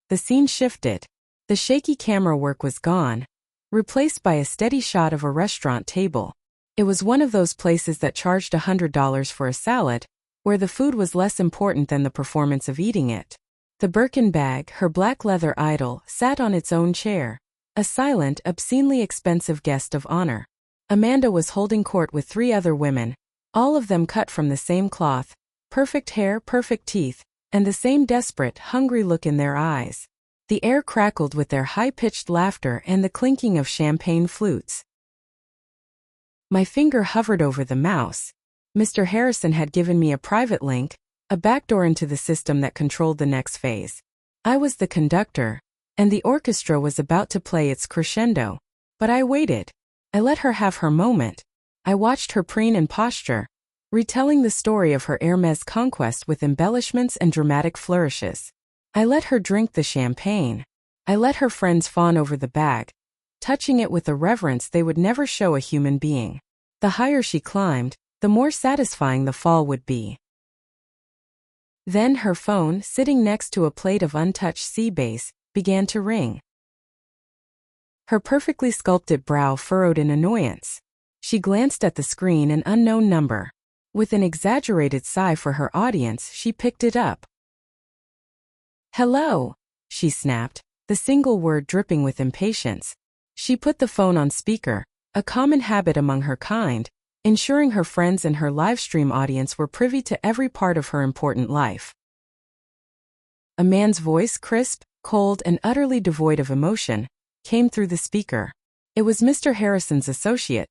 The scene shifted. The shaky camera work was gone, replaced by a steady shot of a restaurant table. It was one of those places that charged $100 for a salad, where the food was less important than the performance of eating it. The Birkin bag, her black leather idol, sat on its own chair, a silent, obscenely expensive guest of honor. Amanda was holding court with 3 other women, all of them cut from the same cloth, perfect hair, perfect teeth, and the same desperate, hungry look in their eyes. The air crackled with their high-pitched laughter and the clinking of champagne flutes. My finger hovered over the mouse. Mr. Harrison had given me a private link, a backdoor into the system that controlled the next phase. I was the conductor, and the orchestra was about to play its crescendo. But I waited. I let her have her moment. I watched her preen and posture, retelling the story of her Hermes conquest with embellishments and dramatic flourishes. I let her drink the champagne. I let her friends fawn over the bag, touching it with a reverence they would never show a human being. The higher she climbed, the more satisfying the fall would be. Then her phone, sitting next to a plate of untouched sea bass, began to ring. Her perfectly sculpted brow furrowed in annoyance. She glanced at the screen, an unknown number. With an exaggerated sigh for her audience, she picked it up. "Hello," she snapped, the single word dripping with impatience. She put the phone on speaker, a common habit among her kind, ensuring her friends and her livestream audience were privy to every part of her important life. A man's voice, crisp, cold, and utterly devoid of emotion, came through the speaker. It was Mr. Harrison's associate,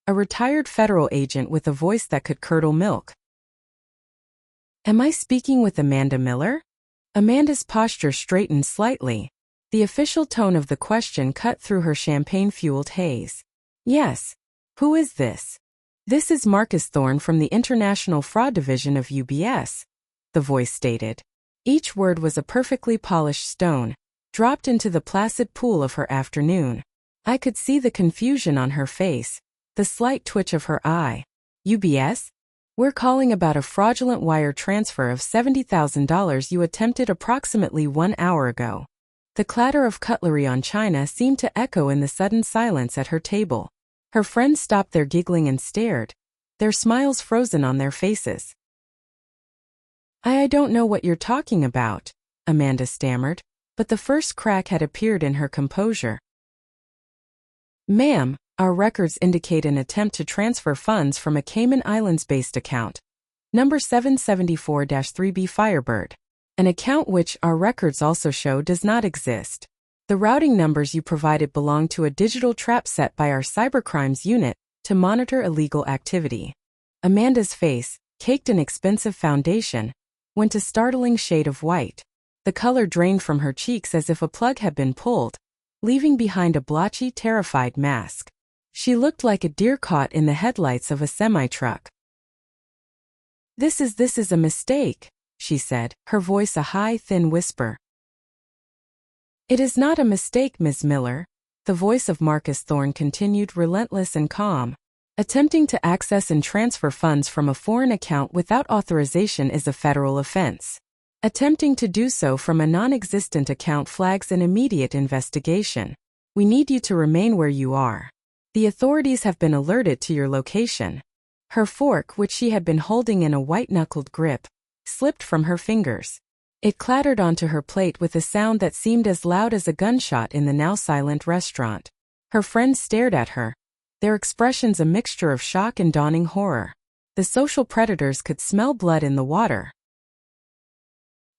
a retired federal agent with a voice that could curdle milk. "Am I speaking with Amanda Miller?" Amanda's posture straightened slightly. The official tone of the question cut through her champagne-fueled haze. "Yes. Who is this?" "This is Marcus Thorne from the International Fraud Division of UBS," the voice stated. Each word was a perfectly polished stone, dropped into the placid pool of her afternoon. I could see the confusion on her face, the slight twitch of her eye. "UBS? We're calling about a fraudulent wire transfer of $70,000 you attempted approximately 1 hour ago." The clatter of cutlery on china seemed to echo in the sudden silence at her table. Her friends stopped their giggling and stared, their smiles frozen on their faces. I don't know what you're talking about," Amanda stammered, but the first crack had appeared in her composure. "Ma'am, our records indicate an attempt to transfer funds from a Cayman Islands-based account, number 774-3B Firebird, an account which our records also show does not exist. The routing numbers you provided belong to a digital trap set by our cybercrimes unit to monitor illegal activity." Amanda's face, caked in expensive foundation, went a startling shade of white. The color drained from her cheeks as if a plug had been pulled, leaving behind a blotchy, terrified mask. She looked like a deer caught in the headlights of a semi-truck. This is a mistake," she said, her voice a high, thin whisper. "It is not a mistake, Ms. Miller," the voice of Marcus Thorne continued, relentless and calm. "Attempting to access and transfer funds from a foreign account without authorization is a federal offense. Attempting to do so from a non-existent account flags an immediate investigation. We need you to remain where you are. The authorities have been alerted to your location." Her fork, which she had been holding in a white-knuckled grip, slipped from her fingers. It clattered onto her plate with a sound that seemed as loud as a gunshot in the now silent restaurant. Her friends stared at her, their expressions a mixture of shock and dawning horror. The social predators could smell blood in the water.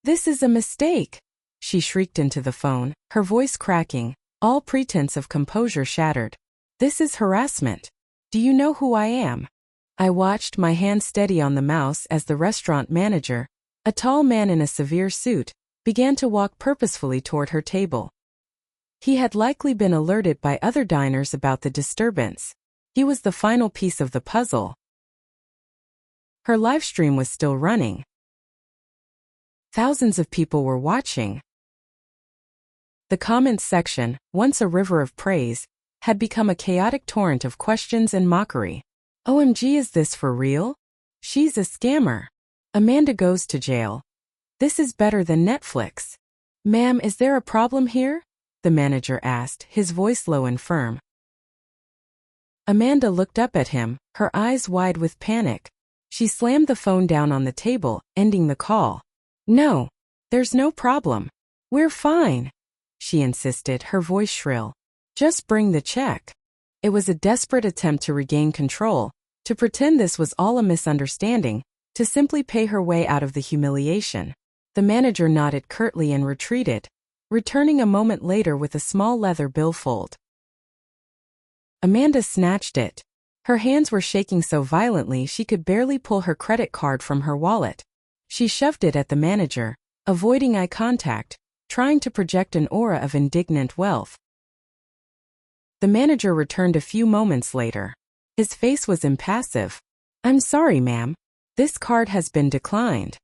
"This is a mistake," she shrieked into the phone, her voice cracking, all pretense of composure shattered. "This is harassment. Do you know who I am?" I watched, my hand steady on the mouse, as the restaurant manager, a tall man in a severe suit, began to walk purposefully toward her table. He had likely been alerted by other diners about the disturbance. He was the final piece of the puzzle. Her live stream was still running. Thousands of people were watching. The comments section, once a river of praise, had become a chaotic torrent of questions and mockery. OMG, is this for real? She's a scammer. Amanda goes to jail. This is better than Netflix. Ma'am, is there a problem here? The manager asked, his voice low and firm. Amanda looked up at him, her eyes wide with panic. She slammed the phone down on the table, ending the call. No, there's no problem. We're fine, she insisted, her voice shrill. Just bring the check. It was a desperate attempt to regain control, to pretend this was all a misunderstanding, to simply pay her way out of the humiliation. The manager nodded curtly and retreated, returning a moment later with a small leather billfold. Amanda snatched it. Her hands were shaking so violently she could barely pull her credit card from her wallet. She shoved it at the manager, avoiding eye contact, trying to project an aura of indignant wealth. The manager returned a few moments later. His face was impassive. I'm sorry, ma'am. This card has been declined.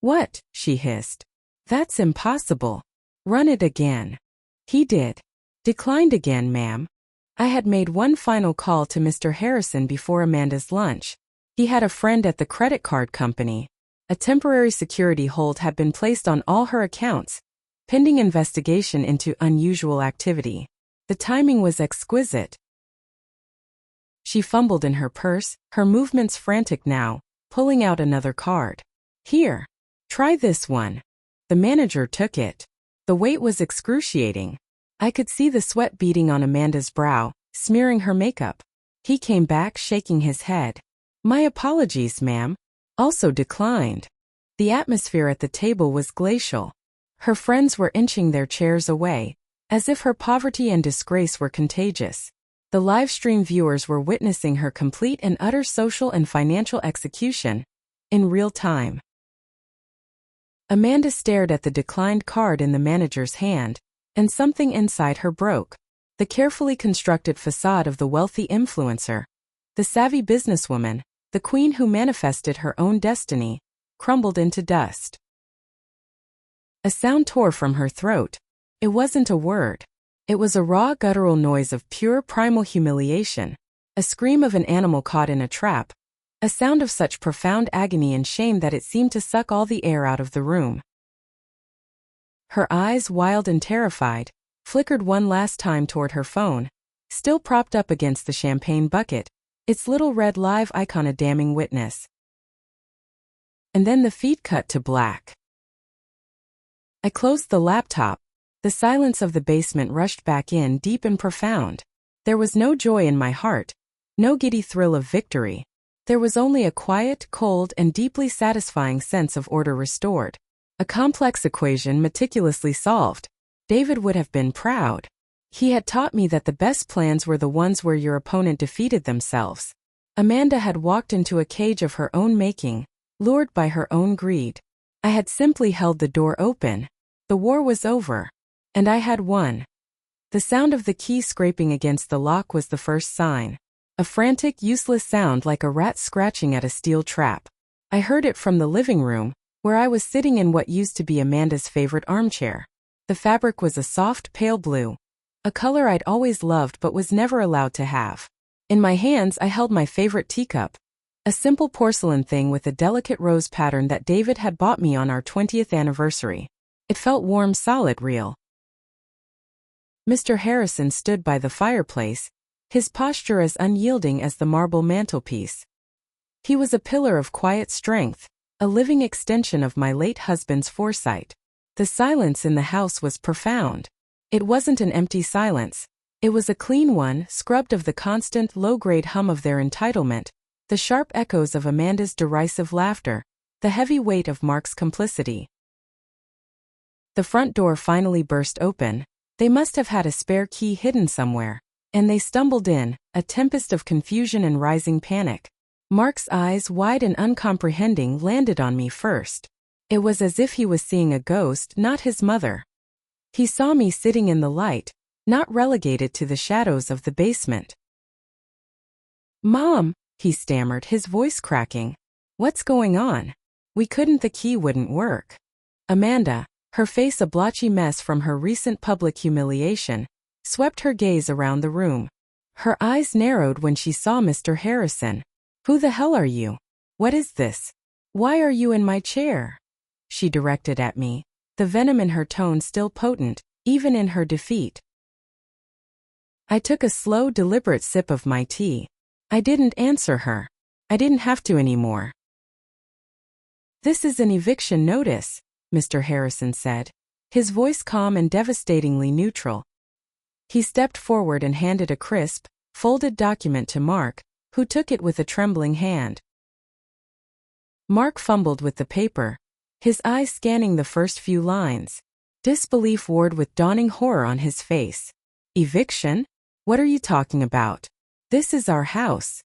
What? She hissed. That's impossible. Run it again. He did. Declined again, ma'am. I had made one final call to Mr. Harrison before Amanda's lunch. He had a friend at the credit card company. A temporary security hold had been placed on all her accounts, pending investigation into unusual activity. The timing was exquisite. She fumbled in her purse, her movements frantic now, pulling out another card. Here. Try this one. The manager took it. The weight was excruciating. I could see the sweat beading on Amanda's brow, smearing her makeup. He came back shaking his head. My apologies, ma'am. Also declined. The atmosphere at the table was glacial. Her friends were inching their chairs away, as if her poverty and disgrace were contagious. The live stream viewers were witnessing her complete and utter social and financial execution, in real time. Amanda stared at the declined card in the manager's hand, and something inside her broke. The carefully constructed facade of the wealthy influencer, the savvy businesswoman, the queen who manifested her own destiny, crumbled into dust. A sound tore from her throat. It wasn't a word. It was a raw guttural noise of pure primal humiliation, a scream of an animal caught in a trap, a sound of such profound agony and shame that it seemed to suck all the air out of the room. Her eyes, wild and terrified, flickered one last time toward her phone, still propped up against the champagne bucket, its little red live icon a damning witness. And then the feed cut to black. I closed the laptop. The silence of the basement rushed back in deep and profound. There was no joy in my heart, no giddy thrill of victory. There was only a quiet, cold, and deeply satisfying sense of order restored. A complex equation meticulously solved. David would have been proud. He had taught me that the best plans were the ones where your opponent defeated themselves. Amanda had walked into a cage of her own making, lured by her own greed. I had simply held the door open. The war was over. And I had won. The sound of the key scraping against the lock was the first sign. A frantic, useless sound like a rat scratching at a steel trap. I heard it from the living room, where I was sitting in what used to be Amanda's favorite armchair. The fabric was a soft, pale blue, a color I'd always loved but was never allowed to have. In my hands I held my favorite teacup, a simple porcelain thing with a delicate rose pattern that David had bought me on our 20th anniversary. It felt warm, solid, real. Mr. Harrison stood by the fireplace, his posture as unyielding as the marble mantelpiece. He was a pillar of quiet strength, a living extension of my late husband's foresight. The silence in the house was profound. It wasn't an empty silence. It was a clean one, scrubbed of the constant, low-grade hum of their entitlement, the sharp echoes of Amanda's derisive laughter, the heavy weight of Mark's complicity. The front door finally burst open. They must have had a spare key hidden somewhere, and they stumbled in, a tempest of confusion and rising panic. Mark's eyes, wide and uncomprehending, landed on me first. It was as if he was seeing a ghost, not his mother. He saw me sitting in the light, not relegated to the shadows of the basement. "Mom," he stammered, his voice cracking. What's going on? We couldn't, the key wouldn't work. Amanda, her face a blotchy mess from her recent public humiliation, swept her gaze around the room. Her eyes narrowed when she saw Mr. Harrison. Who the hell are you? What is this? Why are you in my chair? She directed at me, the venom in her tone still potent, even in her defeat. I took a slow, deliberate sip of my tea. I didn't answer her. I didn't have to anymore. This is an eviction notice, Mr. Harrison said, his voice calm and devastatingly neutral. He stepped forward and handed a crisp, folded document to Mark, who took it with a trembling hand. Mark fumbled with the paper, his eyes scanning the first few lines. Disbelief warred with dawning horror on his face. Eviction? What are you talking about? This is our house.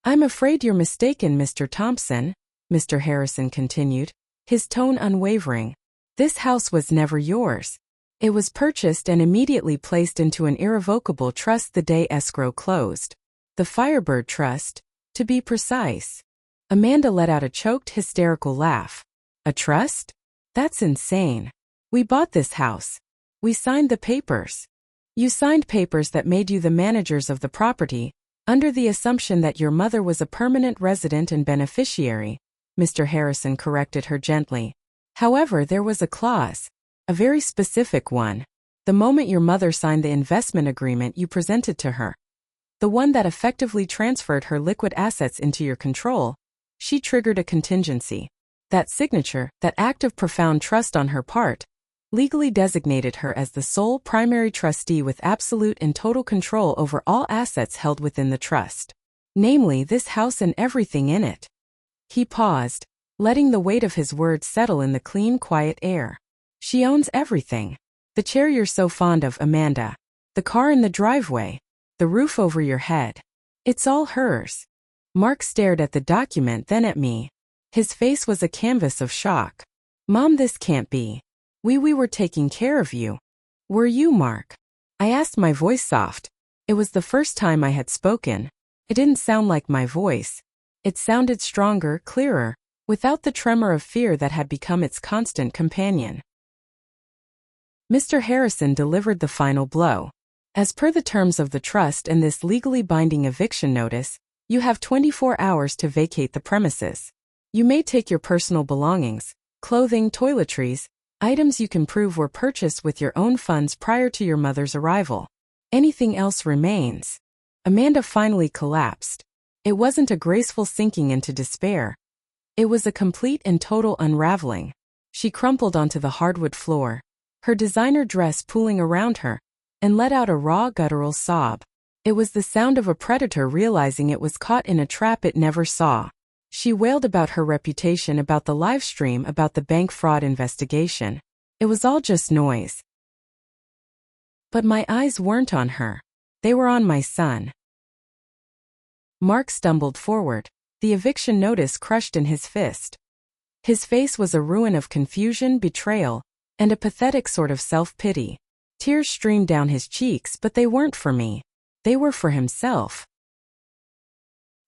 I'm afraid you're mistaken, Mr. Thompson, Mr. Harrison continued, his tone unwavering. This house was never yours. It was purchased and immediately placed into an irrevocable trust the day escrow closed. The Firebird Trust, to be precise. Amanda let out a choked, hysterical laugh. A trust? That's insane. We bought this house. We signed the papers. You signed papers that made you the managers of the property, under the assumption that your mother was a permanent resident and beneficiary, Mr. Harrison corrected her gently. However, there was a clause, a very specific one, the moment your mother signed the investment agreement you presented to her. The one that effectively transferred her liquid assets into your control. She triggered a contingency. That signature, that act of profound trust on her part, legally designated her as the sole primary trustee with absolute and total control over all assets held within the trust. Namely, this house and everything in it. He paused, letting the weight of his words settle in the clean, quiet air. She owns everything. The chair you're so fond of, Amanda. The car in the driveway. The roof over your head. It's all hers. Mark stared at the document, then at me. His face was a canvas of shock. Mom, this can't be. We were taking care of you. Were you, Mark? I asked, my voice soft. It was the first time I had spoken. It didn't sound like my voice. It sounded stronger, clearer, without the tremor of fear that had become its constant companion. Mr. Harrison delivered the final blow. As per the terms of the trust and this legally binding eviction notice, you have 24 hours to vacate the premises. You may take your personal belongings, clothing, toiletries, items you can prove were purchased with your own funds prior to your mother's arrival. Anything else remains. Amanda finally collapsed. It wasn't a graceful sinking into despair. It was a complete and total unraveling. She crumpled onto the hardwood floor, her designer dress pooling around her, and let out a raw, guttural sob. It was the sound of a predator realizing it was caught in a trap it never saw. She wailed about her reputation, about the live stream, about the bank fraud investigation. It was all just noise. But my eyes weren't on her. They were on my son. Mark stumbled forward, the eviction notice crushed in his fist. His face was a ruin of confusion, betrayal, and a pathetic sort of self-pity. Tears streamed down his cheeks, but they weren't for me. They were for himself.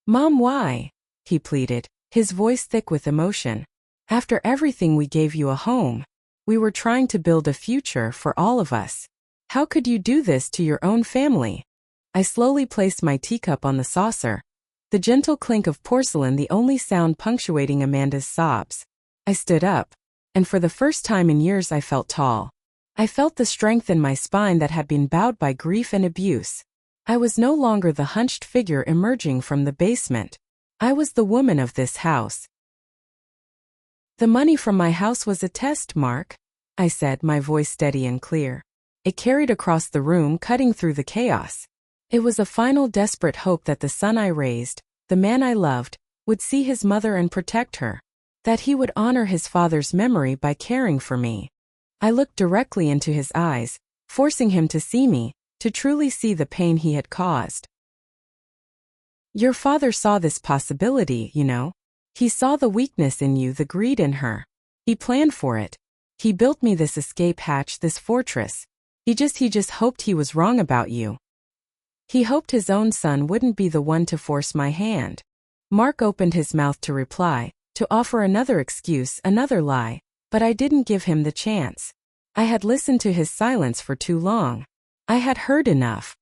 Mom, why? He pleaded, his voice thick with emotion. After everything, we gave you a home. We were trying to build a future for all of us. How could you do this to your own family? I slowly placed my teacup on the saucer, the gentle clink of porcelain the only sound punctuating Amanda's sobs. I stood up, and for the first time in years I felt tall. I felt the strength in my spine that had been bowed by grief and abuse. I was no longer the hunched figure emerging from the basement. I was the woman of this house. The money from my house was a test, Mark, I said, my voice steady and clear. It carried across the room, cutting through the chaos. It was a final desperate hope that the son I raised, the man I loved, would see his mother and protect her. That he would honor his father's memory by caring for me. I looked directly into his eyes, forcing him to see me, to truly see the pain he had caused. Your father saw this possibility, you know. He saw the weakness in you, the greed in her. He planned for it. He built me this escape hatch, this fortress. He just hoped he was wrong about you. He hoped his own son wouldn't be the one to force my hand. Mark opened his mouth to reply, to offer another excuse, another lie, but I didn't give him the chance. I had listened to his silence for too long. I had heard enough.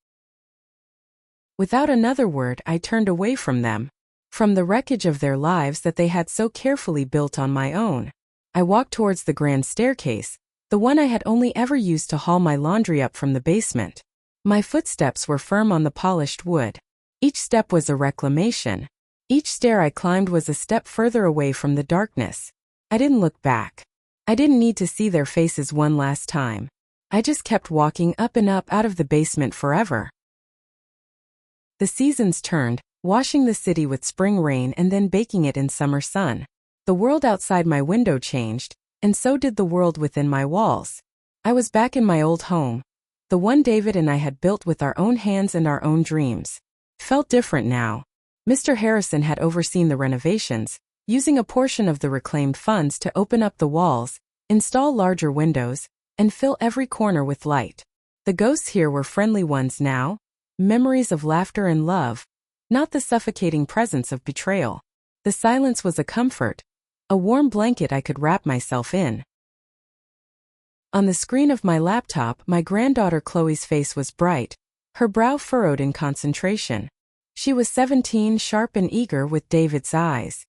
Without another word, I turned away from them, from the wreckage of their lives that they had so carefully built on my own. I walked towards the grand staircase, the one I had only ever used to haul my laundry up from the basement. My footsteps were firm on the polished wood. Each step was a reclamation. Each stair I climbed was a step further away from the darkness. I didn't look back. I didn't need to see their faces one last time. I just kept walking up and up out of the basement forever. The seasons turned, washing the city with spring rain and then baking it in summer sun. The world outside my window changed, and so did the world within my walls. I was back in my old home, the one David and I had built with our own hands and our own dreams. Felt different now. Mr. Harrison had overseen the renovations, using a portion of the reclaimed funds to open up the walls, install larger windows, and fill every corner with light. The ghosts here were friendly ones now, memories of laughter and love, not the suffocating presence of betrayal. The silence was a comfort, a warm blanket I could wrap myself in. On the screen of my laptop, my granddaughter Chloe's face was bright, her brow furrowed in concentration. She was 17, sharp and eager with David's eyes.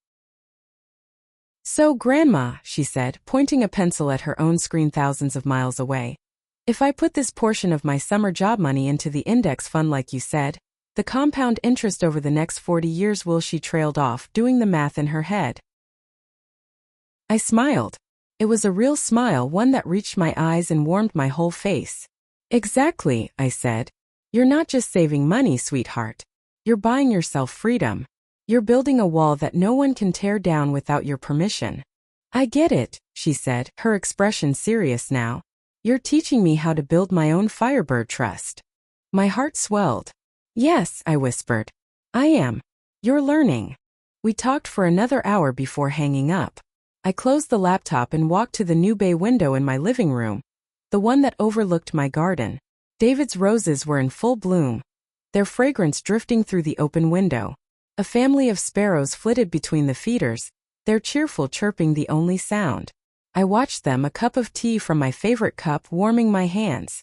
"So, Grandma," she said, pointing a pencil at her own screen thousands of miles away, "if I put this portion of my summer job money into the index fund like you said, the compound interest over the next 40 years will..." She trailed off, doing the math in her head. I smiled. It was a real smile, one that reached my eyes and warmed my whole face. "Exactly," I said. "You're not just saving money, sweetheart. You're buying yourself freedom. You're building a wall that no one can tear down without your permission." "I get it," she said, her expression serious now. "You're teaching me how to build my own Firebird trust." My heart swelled. "Yes," I whispered. "I am. You're learning." We talked for another hour before hanging up. I closed the laptop and walked to the new bay window in my living room, the one that overlooked my garden. David's roses were in full bloom, their fragrance drifting through the open window. A family of sparrows flitted between the feeders, their cheerful chirping the only sound. I watched them, a cup of tea from my favorite cup warming my hands.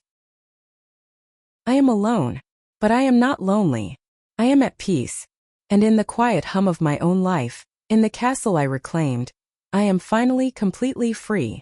I am alone, but I am not lonely. I am at peace. And in the quiet hum of my own life, in the castle I reclaimed, I am finally completely free.